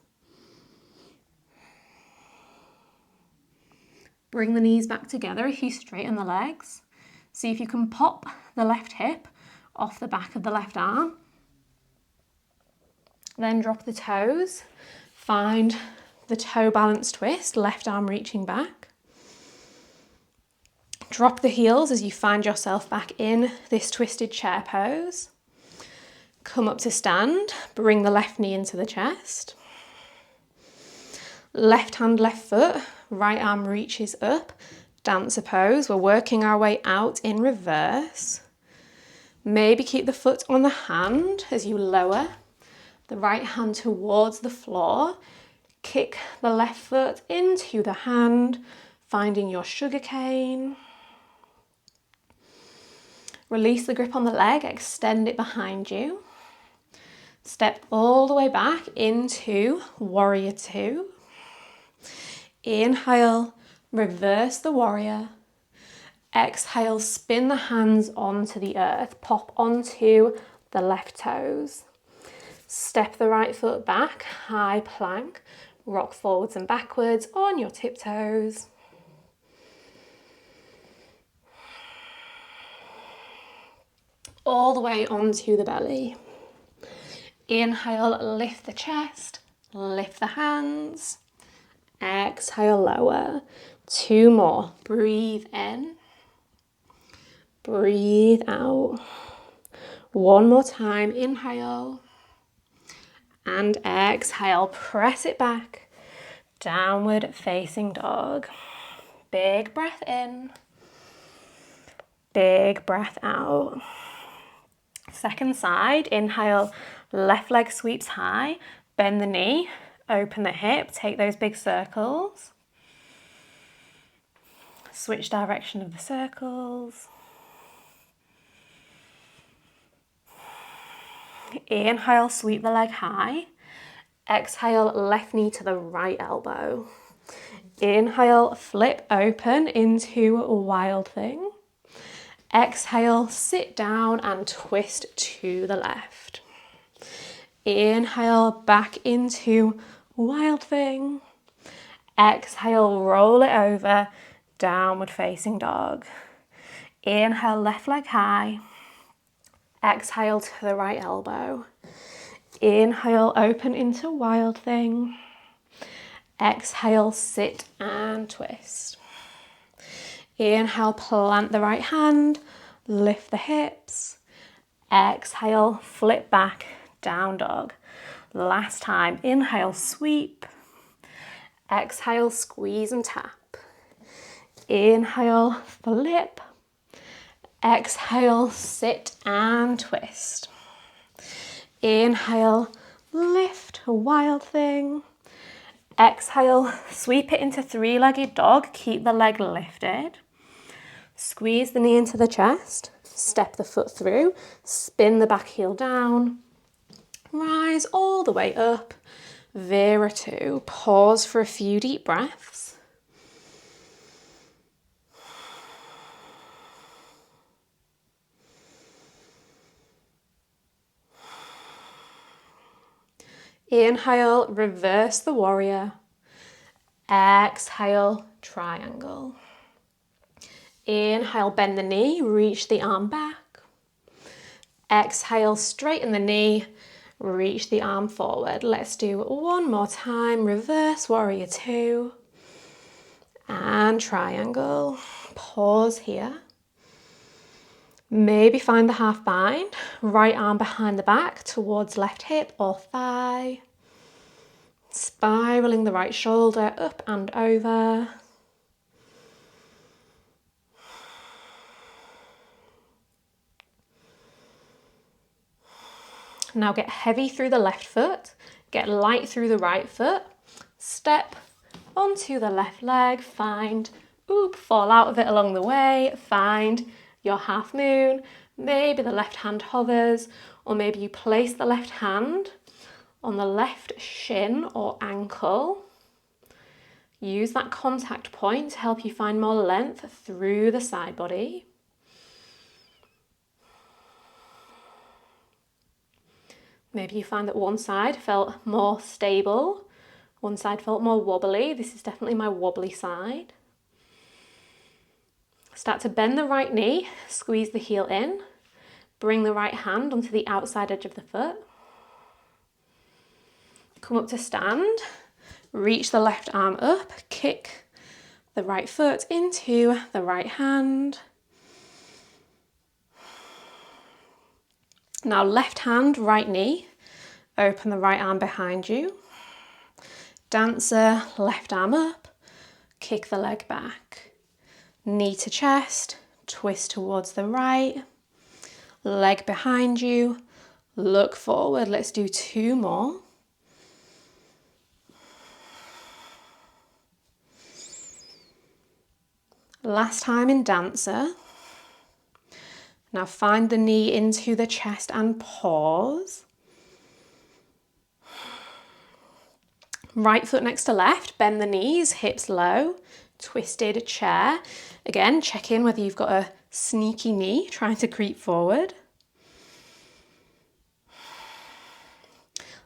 Bring the knees back together if you straighten the legs. See if you can pop the left hip off the back of the left arm. Then drop the toes. Find the toe balance twist, left arm reaching back. Drop the heels as you find yourself back in this twisted chair pose. Come up to stand, bring the left knee into the chest. Left hand, left foot, right arm reaches up, dancer pose. We're working our way out in reverse. Maybe keep the foot on the hand as you lower the right hand towards the floor. Kick the left foot into the hand, finding your sugar cane. Release the grip on the leg, extend it behind you. Step all the way back into warrior two. Inhale, reverse the warrior. Exhale, spin the hands onto the earth, pop onto the left toes. Step the right foot back, high plank, rock forwards and backwards on your tiptoes. All the way onto the belly. Inhale, lift the chest, lift the hands. Exhale, lower. Two more. Breathe in. Breathe out. One more time. Inhale. And exhale. Press it back. Downward facing dog. Big breath in. Big breath out. Second side. Inhale. Left leg sweeps high. Bend the knee. Open the hip, take those big circles. Switch direction of the circles. Inhale, sweep the leg high. Exhale, left knee to the right elbow. Inhale, flip open into a wild thing. Exhale, sit down and twist to the left. Inhale, back into Wild Thing. Exhale, roll it over, Downward Facing Dog. Inhale, left leg high. Exhale to the right elbow. Inhale, open into Wild Thing. Exhale, sit and twist. Inhale, plant the right hand, lift the hips. Exhale, flip back, down dog. Last time, inhale, sweep. Exhale, squeeze and tap. Inhale, flip. Exhale, sit and twist. Inhale, lift, Wild Thing. Exhale, sweep it into three-legged dog. Keep the leg lifted. Squeeze the knee into the chest. Step the foot through. Spin the back heel down. Rise all the way up. Vera 2. Pause for a few deep breaths. Inhale, reverse the warrior. Exhale, triangle. Inhale, bend the knee, reach the arm back. Exhale, straighten the knee, reach the arm forward. Let's do one more time. Reverse warrior 2 and triangle. Pause here. Maybe find the half bind. Right arm behind the back towards left hip or thigh. Spiraling the right shoulder up and over. Now get heavy through the left foot, get light through the right foot, step onto the left leg, find, fall out of it along the way, find your half moon, maybe the left hand hovers, or maybe you place the left hand on the left shin or ankle. Use that contact point to help you find more length through the side body. Maybe you find that one side felt more stable, one side felt more wobbly. This is definitely my wobbly side. Start to bend the right knee, squeeze the heel in, bring the right hand onto the outside edge of the foot. Come up to stand, reach the left arm up, kick the right foot into the right hand. Now left hand, right knee, open the right arm behind you. Dancer, left arm up, kick the leg back. Knee to chest, twist towards the right. Leg behind you, look forward. Let's do 2 more. Last time in dancer. Now find the knee into the chest and pause. Right foot next to left, bend the knees, hips low, twisted chair. Again, check in whether you've got a sneaky knee trying to creep forward.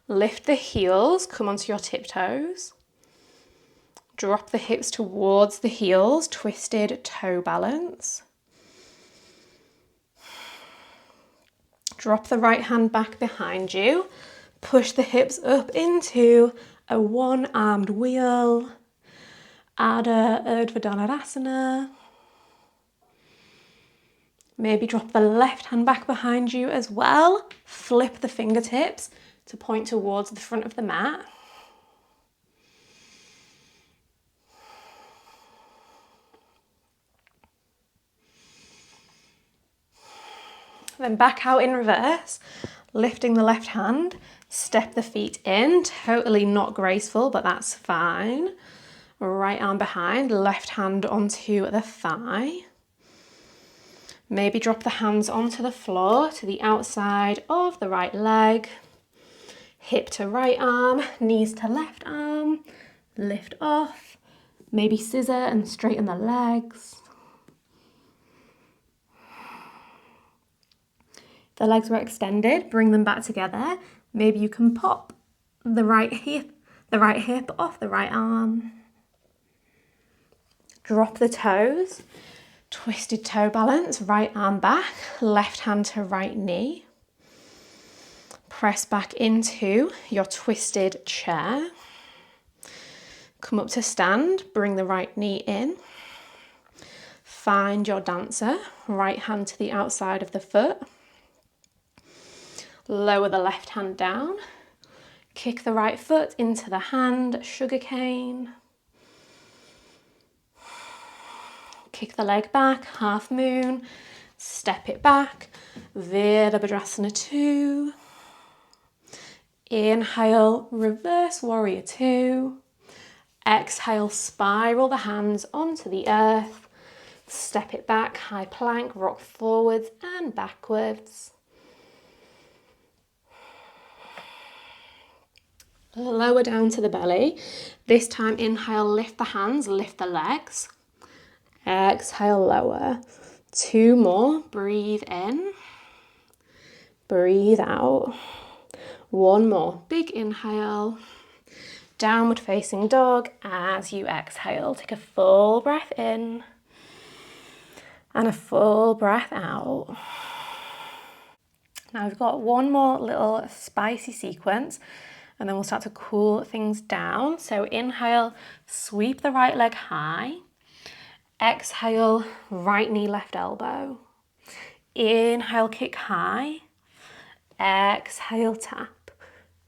Lift the heels, come onto your tiptoes. Drop the hips towards the heels, twisted toe balance. Drop the right hand back behind you. Push the hips up into a one-armed wheel. Adha Urdhva Dhanurasana. Maybe drop the left hand back behind you as well. Flip the fingertips to point towards the front of the mat. Then back out in reverse, lifting the left hand, step the feet in, totally not graceful, but that's fine. Right arm behind, left hand onto the thigh. Maybe drop the hands onto the floor to the outside of the right leg. Hip to right arm, knees to left arm, lift off. Maybe scissor and straighten the legs. The legs were extended, bring them back together. Maybe you can pop the right hip off the right arm. Drop the toes. Twisted toe balance, right arm back, left hand to right knee. Press back into your twisted chair. Come up to stand, bring the right knee in. Find your dancer, right hand to the outside of the foot. Lower the left hand down. Kick the right foot into the hand, sugar cane. Kick the leg back, half moon. Step it back, Virabhadrasana 2. Inhale, reverse warrior 2. Exhale, spiral the hands onto the earth. Step it back, high plank, rock forwards and backwards. Lower down to the belly. This time, inhale, lift the hands, lift the legs. Exhale, lower. 2 more. Breathe in. Breathe out. 1 more. Big inhale. Downward facing dog as you exhale. Take a full breath in and a full breath out. Now we've got 1 more little spicy sequence and then we'll start to cool things down. So inhale, sweep the right leg high. Exhale, right knee, left elbow. Inhale, kick high. Exhale, tap.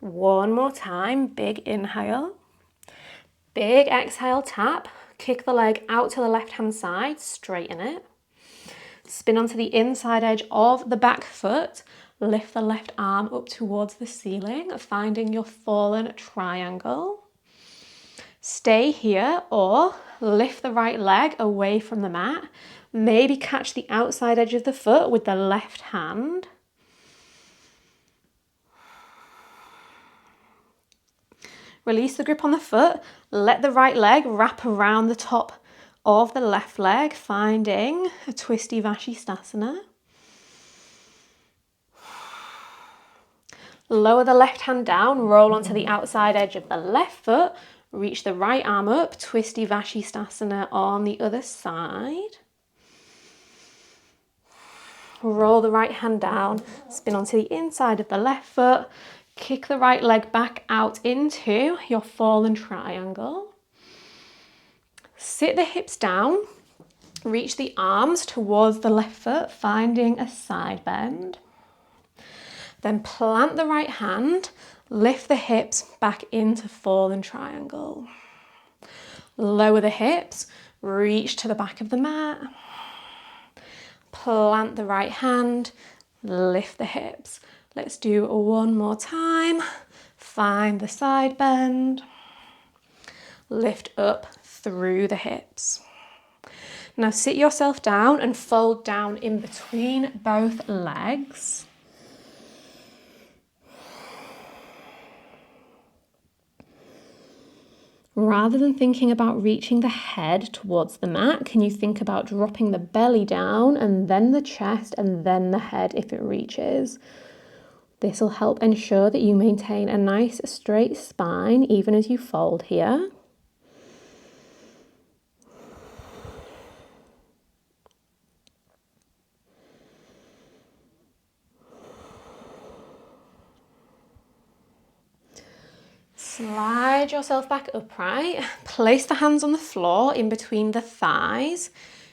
1 more time, big inhale. Big exhale, tap. Kick the leg out to the left hand side, straighten it. Spin onto the inside edge of the back foot. Lift the left arm up towards the ceiling, finding your fallen triangle. Stay here or lift the right leg away from the mat. Maybe catch the outside edge of the foot with the left hand. Release the grip on the foot. Let the right leg wrap around the top of the left leg, finding a twisty Vashisthasana. Lower the left hand down, roll onto the outside edge of the left foot. Reach the right arm up, twisty Vashisthasana on the other side. Roll the right hand down, spin onto the inside of the left foot. Kick the right leg back out into your fallen triangle. Sit the hips down, reach the arms towards the left foot, finding a side bend. Then plant the right hand, lift the hips back into fallen triangle. Lower the hips, reach to the back of the mat. Plant the right hand, lift the hips. Let's do 1 more time. Find the side bend. Lift up through the hips. Now sit yourself down and fold down in between both legs. Rather than thinking about reaching the head towards the mat, can you think about dropping the belly down and then the chest and then the head if it reaches? This will help ensure that you maintain a nice straight spine even as you fold here. Slide yourself back upright. Place the hands on the floor in between the thighs.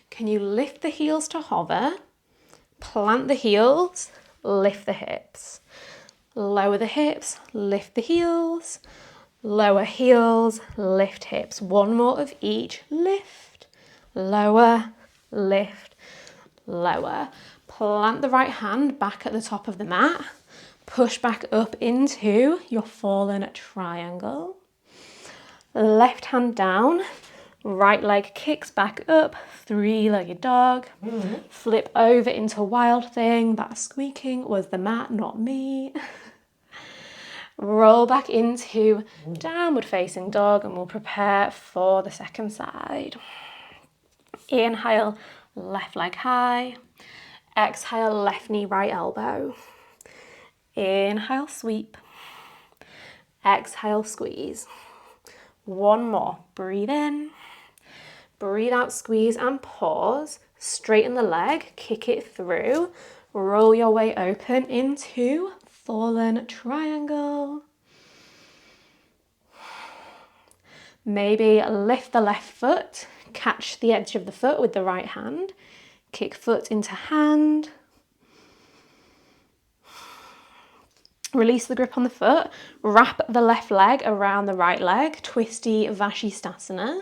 Can you lift the heels to hover? Plant the heels, lift the hips. Lower the hips, lift the heels. Lower heels, lift hips. 1 more of each. Lift, lower, lift, lower. Plant the right hand back at the top of the mat. Push back up into your fallen triangle. Left hand down. Right leg kicks back up, 3-legged dog. Flip over into wild thing. That squeaking was the mat, not me. Roll back into downward facing dog and we'll prepare for the second side. Inhale, left leg high. Exhale, left knee, right elbow. Inhale, sweep. Exhale, squeeze. One more. Breathe in. Breathe out, squeeze and pause. Straighten the leg, kick it through. Roll your way open into fallen triangle. Maybe lift the left foot, catch the edge of the foot with the right hand. Kick foot into hand. Release the grip on the foot. Wrap the left leg around the right leg. Twisty Vashisthasana.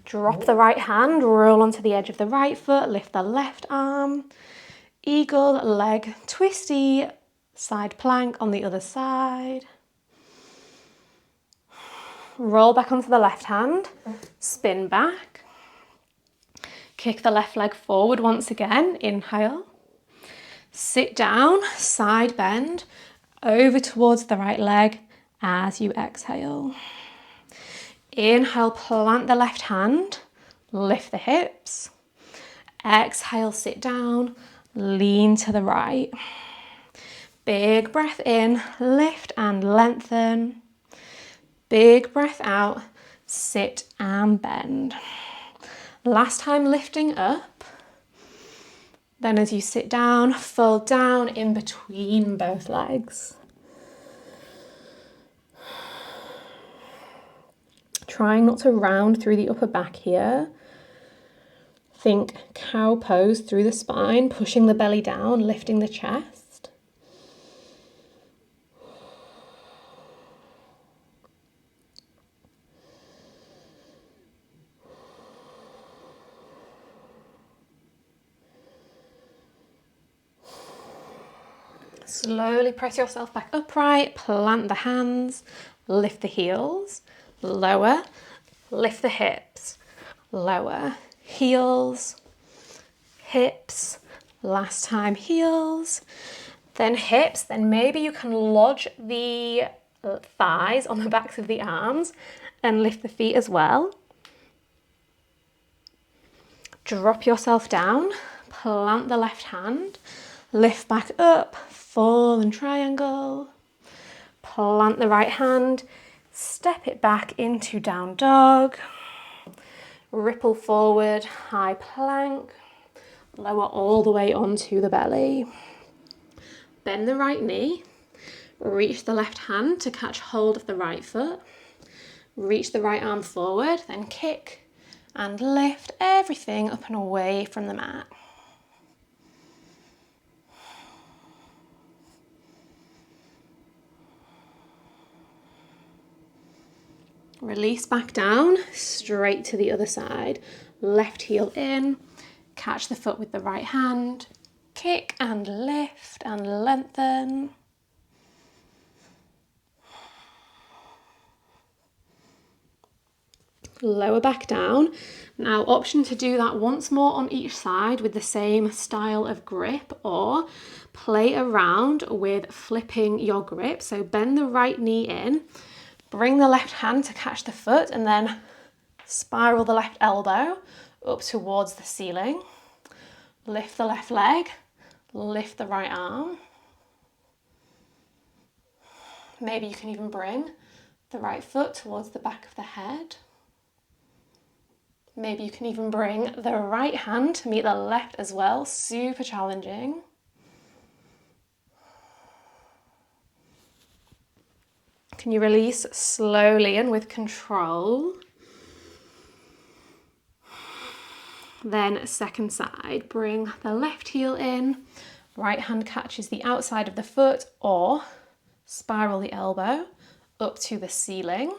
Drop the right hand, roll onto the edge of the right foot, lift the left arm. Eagle, leg, twisty, side plank on the other side. Roll back onto the left hand, spin back. Kick the left leg forward once again, inhale. Sit down, side bend, over towards the right leg as you exhale. Inhale, plant the left hand, lift the hips. Exhale, sit down, lean to the right. Big breath in, lift and lengthen. Big breath out, sit and bend. Last time lifting up. Then as you sit down, fold down in between both legs. Trying not to round through the upper back here. Think cow pose through the spine, pushing the belly down, lifting the chest. Slowly press yourself back upright, plant the hands, lift the heels, lower, lift the hips, lower, heels, hips, last time heels, then hips, then maybe you can lodge the thighs on the backs of the arms and lift the feet as well. Drop yourself down, plant the left hand, lift back up, fallen triangle, plant the right hand, step it back into down dog, ripple forward, high plank, lower all the way onto the belly. Bend the right knee, reach the left hand to catch hold of the right foot, reach the right arm forward, then kick and lift everything up and away from the mat. Release back down, straight to the other side. Left heel in, catch the foot with the right hand, kick and lift and lengthen. Lower back down. Now, option to do that once more on each side with the same style of grip, or play around with flipping your grip. So bend the right knee in, bring the left hand to catch the foot, and then spiral the left elbow up towards the ceiling. Lift the left leg, lift the right arm. Maybe you can even bring the right foot towards the back of the head. Maybe you can even bring the right hand to meet the left as well. Super challenging. Can you release slowly and with control? Then second side, bring the left heel in, right hand catches the outside of the foot, or spiral the elbow up to the ceiling.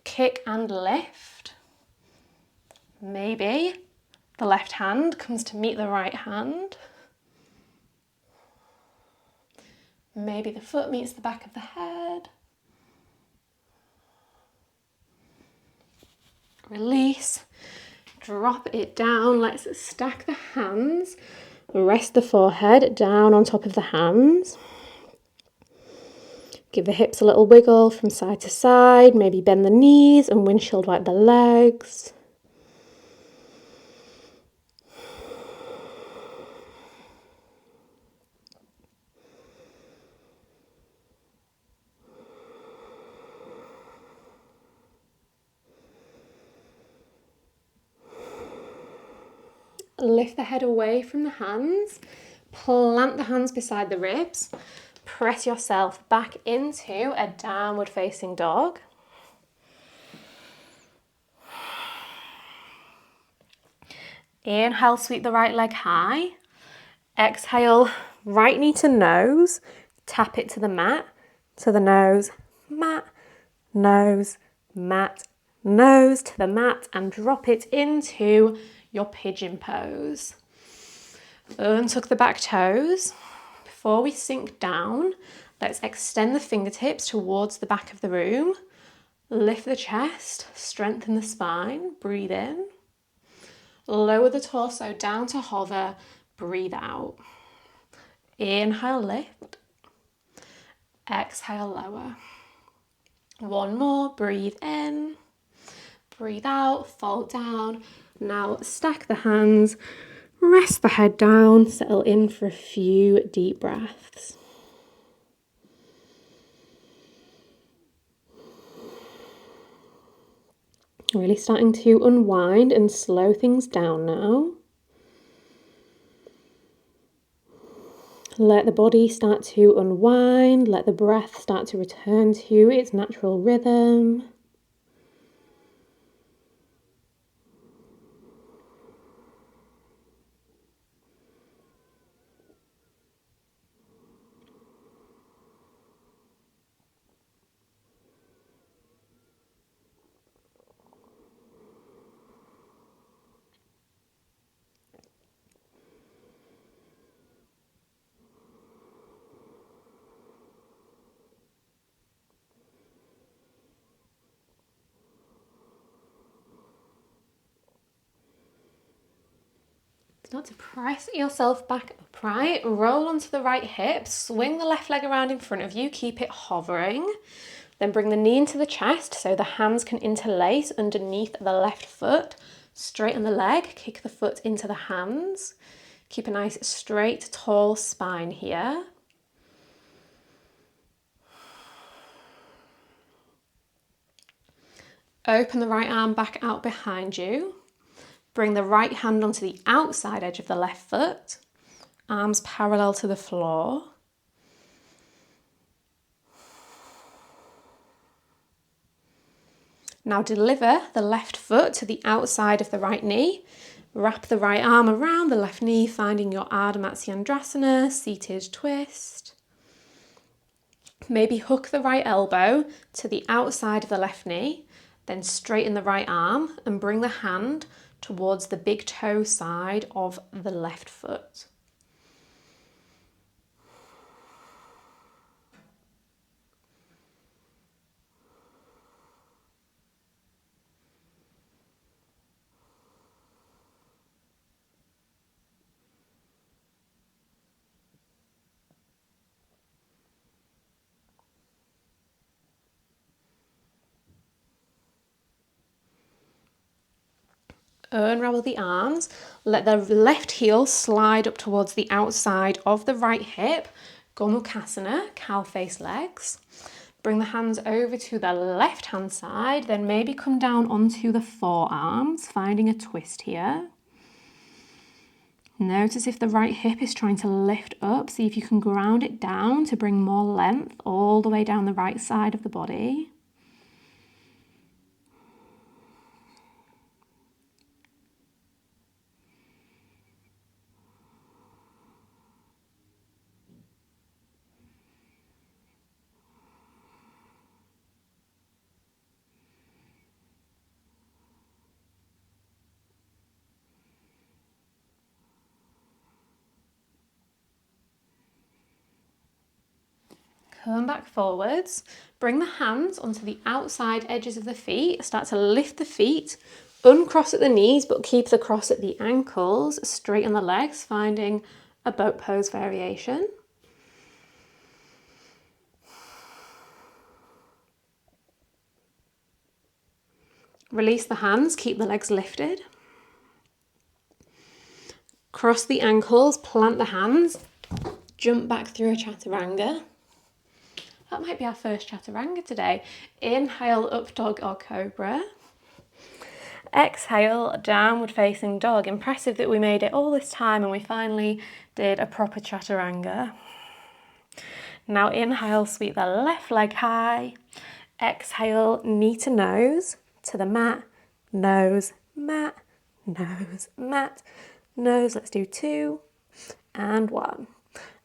Kick and lift. Maybe the left hand comes to meet the right hand. Maybe the foot meets the back of the head. Release, drop it down. Let's stack the hands. Rest the forehead down on top of the hands. Give the hips a little wiggle from side to side. Maybe bend the knees and windshield wipe the legs. lift the head away from the hands, plant the hands beside the ribs, press yourself back into a downward facing dog. Inhale, sweep the right leg high. Exhale, right knee to nose, tap it to the mat, to the nose, mat, nose, mat, nose to the mat, and drop it into your pigeon pose. Untuck the back toes. Before we sink down, let's extend the fingertips towards the back of the room. Lift the chest, strengthen the spine, breathe in. Lower the torso down to hover, breathe out. Inhale, lift. Exhale, lower. One more, breathe in. Breathe out, fold down. Now stack the hands, rest the head down, settle in for a few deep breaths. Really starting to unwind and slow things down now. Let the body start to unwind, let the breath start to return to its natural rhythm. Start to press yourself back upright, roll onto the right hip, swing the left leg around in front of you, keep it hovering. Then bring the knee into the chest so the hands can interlace underneath the left foot. Straighten the leg, kick the foot into the hands. Keep a nice straight, tall spine here. Open the right arm back out behind you. Bring the right hand onto the outside edge of the left foot. Arms parallel to the floor. Now deliver the left foot to the outside of the right knee. Wrap the right arm around the left knee, finding your Ardha Matsyendrasana, seated twist. Maybe hook the right elbow to the outside of the left knee, then straighten the right arm and bring the hand towards the big toe side of the left foot. Unravel the arms, let the left heel slide up towards the outside of the right hip, Gomukhasana, cow face legs. Bring the hands over to the left hand side, then maybe come down onto the forearms, finding a twist here. Notice if the right hip is trying to lift up, see if you can ground it down to bring more length all the way down the right side of the body. Come back forwards, bring the hands onto the outside edges of the feet, start to lift the feet, uncross at the knees but keep the cross at the ankles, straighten the legs, finding a boat pose variation. Release the hands, keep the legs lifted. Cross the ankles, plant the hands, jump back through a chaturanga. That might be our first chaturanga today. Inhale, up dog or cobra. exhale, downward facing dog. Impressive that we made it all this time and we finally did a proper chaturanga. Now inhale, sweep the left leg high. Exhale, knee to nose, to the mat, nose, mat, nose, mat, nose. Let's do 2 and 1.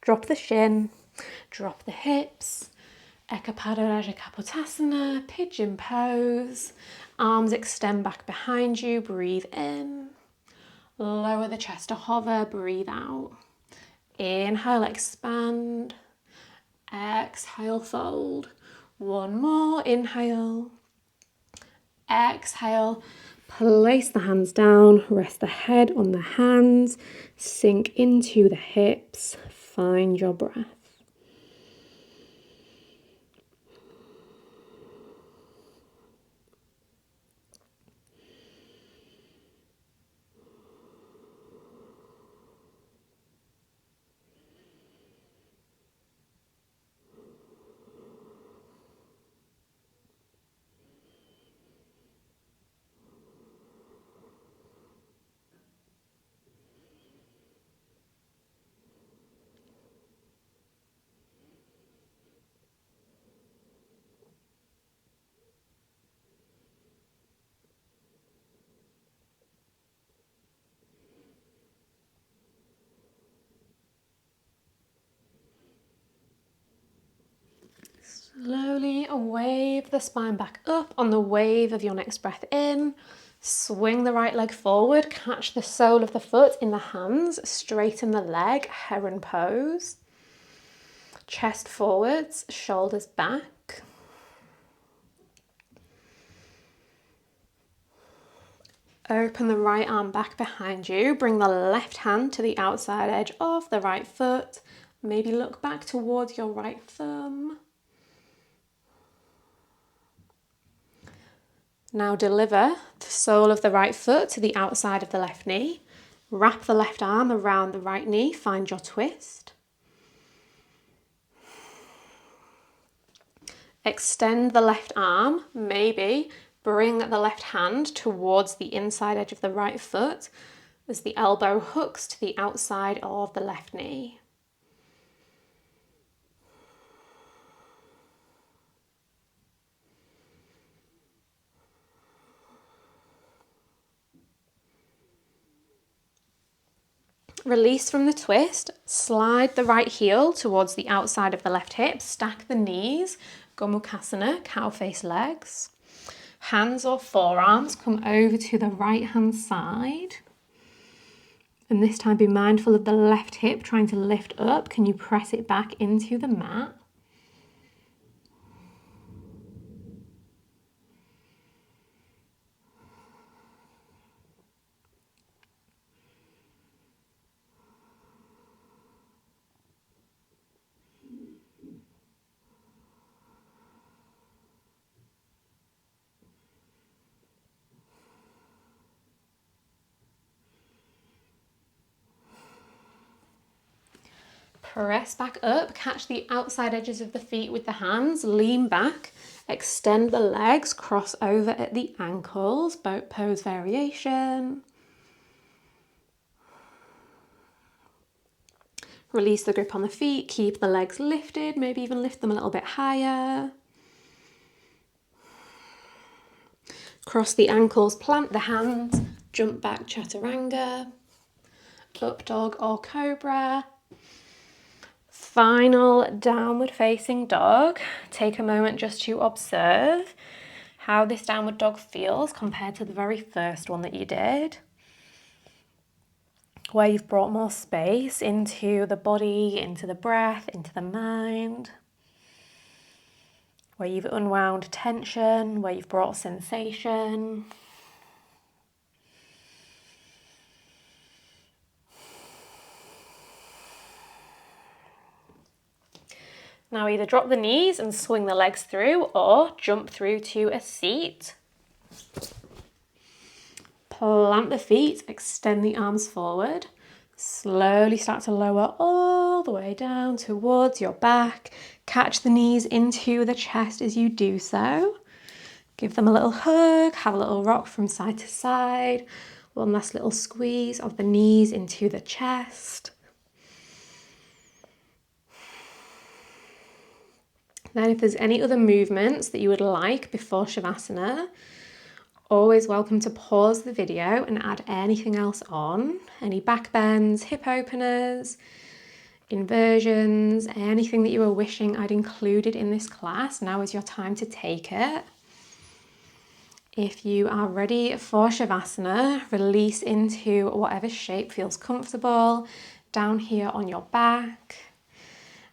Drop the shin, drop the hips. Ekapada Raja Kapotasana, pigeon pose. Arms extend back behind you, breathe in. Lower the chest to hover, breathe out. Inhale, expand. Exhale, fold. One more, inhale. Exhale, place the hands down, rest the head on the hands, sink into the hips, find your breath. Slowly wave the spine back up on the wave of your next breath in. Swing the right leg forward, catch the sole of the foot in the hands, straighten the leg, heron pose. Chest forwards, shoulders back. Open the right arm back behind you, bring the left hand to the outside edge of the right foot. Maybe look back towards your right thumb. Now deliver the sole of the right foot to the outside of the left knee. Wrap the left arm around the right knee, find your twist. Extend the left arm, maybe bring the left hand towards the inside edge of the right foot as the elbow hooks to the outside of the left knee. Release from the twist, slide the right heel towards the outside of the left hip, stack the knees, Gomukhasana, cow face legs. Hands or forearms come over to the right hand side. And this time be mindful of the left hip trying to lift up. Can you press it back into the mat? Press back up, catch the outside edges of the feet with the hands, lean back, extend the legs, cross over at the ankles, boat pose variation. Release the grip on the feet, keep the legs lifted, maybe even lift them a little bit higher. Cross the ankles, plant the hands, jump back chaturanga, up dog or cobra. Final downward facing dog. Take a moment just to observe how this downward dog feels compared to the very first one that you did, where you've brought more space into the body, into the breath, into the mind, where you've unwound tension, where you've brought sensation. Now either drop the knees and swing the legs through or jump through to a seat. Plant the feet, extend the arms forward. Slowly start to lower all the way down towards your back. Catch the knees into the chest as you do so. Give them a little hug, have a little rock from side to side. One last little squeeze of the knees into the chest. Then if there's any other movements that you would like before Shavasana, always welcome to pause the video and add anything else on. Any back bends, hip openers, inversions, anything that you were wishing I'd included in this class. Now is your time to take it. If you are ready for Shavasana, release into whatever shape feels comfortable, down here on your back.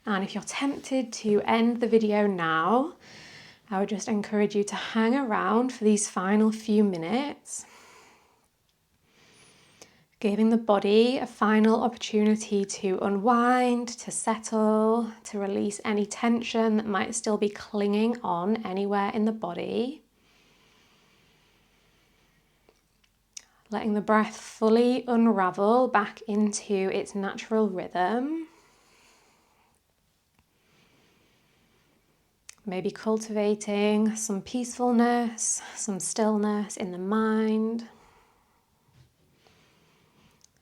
And if you're tempted to end the video now, I would just encourage you to hang around for these final few minutes, giving the body a final opportunity to unwind, to settle, to release any tension that might still be clinging on anywhere in the body. Letting the breath fully unravel back into its natural rhythm. Maybe cultivating some peacefulness, some stillness in the mind.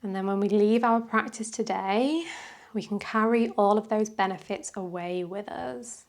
And then when we leave our practice today, we can carry all of those benefits away with us.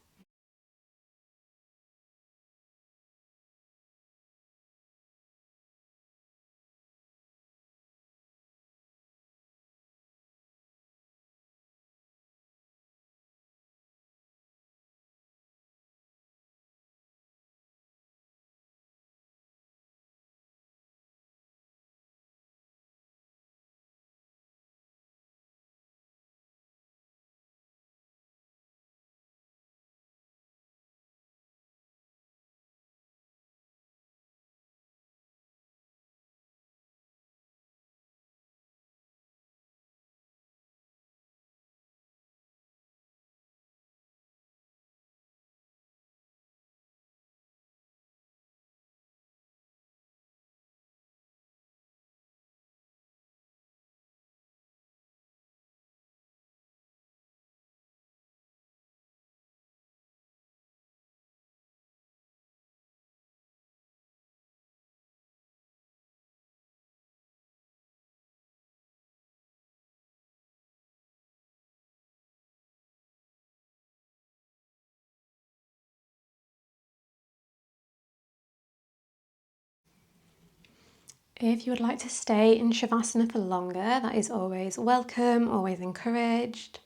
If you would like to stay in Shavasana for longer, that is always welcome, always encouraged.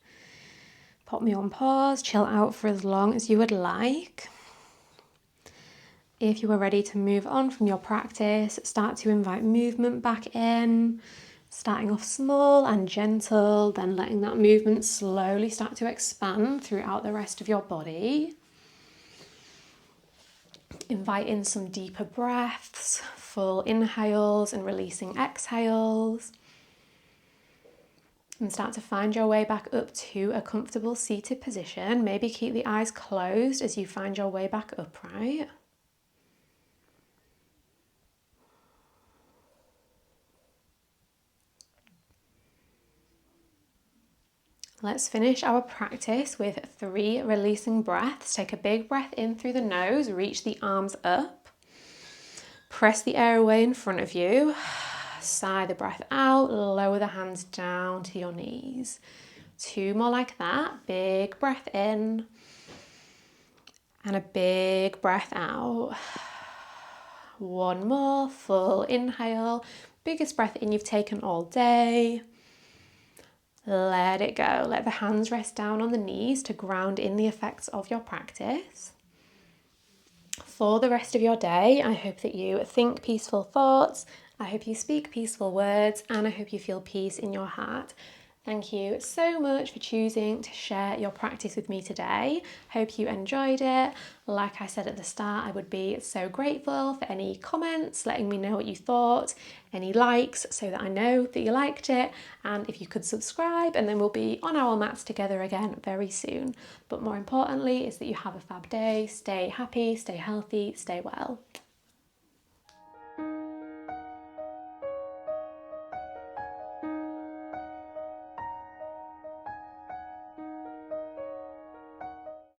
Pop me on pause, chill out for as long as you would like. If you are ready to move on from your practice, start to invite movement back in, starting off small and gentle, then letting that movement slowly start to expand throughout the rest of your body. Invite in some deeper breaths, full inhales and releasing exhales. And start to find your way back up to a comfortable seated position. Maybe keep the eyes closed as you find your way back upright. Let's finish our practice with 3 releasing breaths. Take a big breath in through the nose, reach the arms up. Press the air away in front of you. Sigh the breath out, lower the hands down to your knees. 2 more like that. Big breath in. And a big breath out. 1 more, full inhale. Biggest breath in you've taken all day. Let it go. Let the hands rest down on the knees to ground in the effects of your practice. For the rest of your day, I hope that you think peaceful thoughts, I hope you speak peaceful words, and I hope you feel peace in your heart. Thank you so much for choosing to share your practice with me today. Hope you enjoyed it. Like I said at the start, I would be so grateful for any comments, letting me know what you thought, any likes so that I know that you liked it, and if you could subscribe, and then we'll be on our mats together again very soon. But more importantly is that you have a fab day. Stay happy, stay healthy, stay well.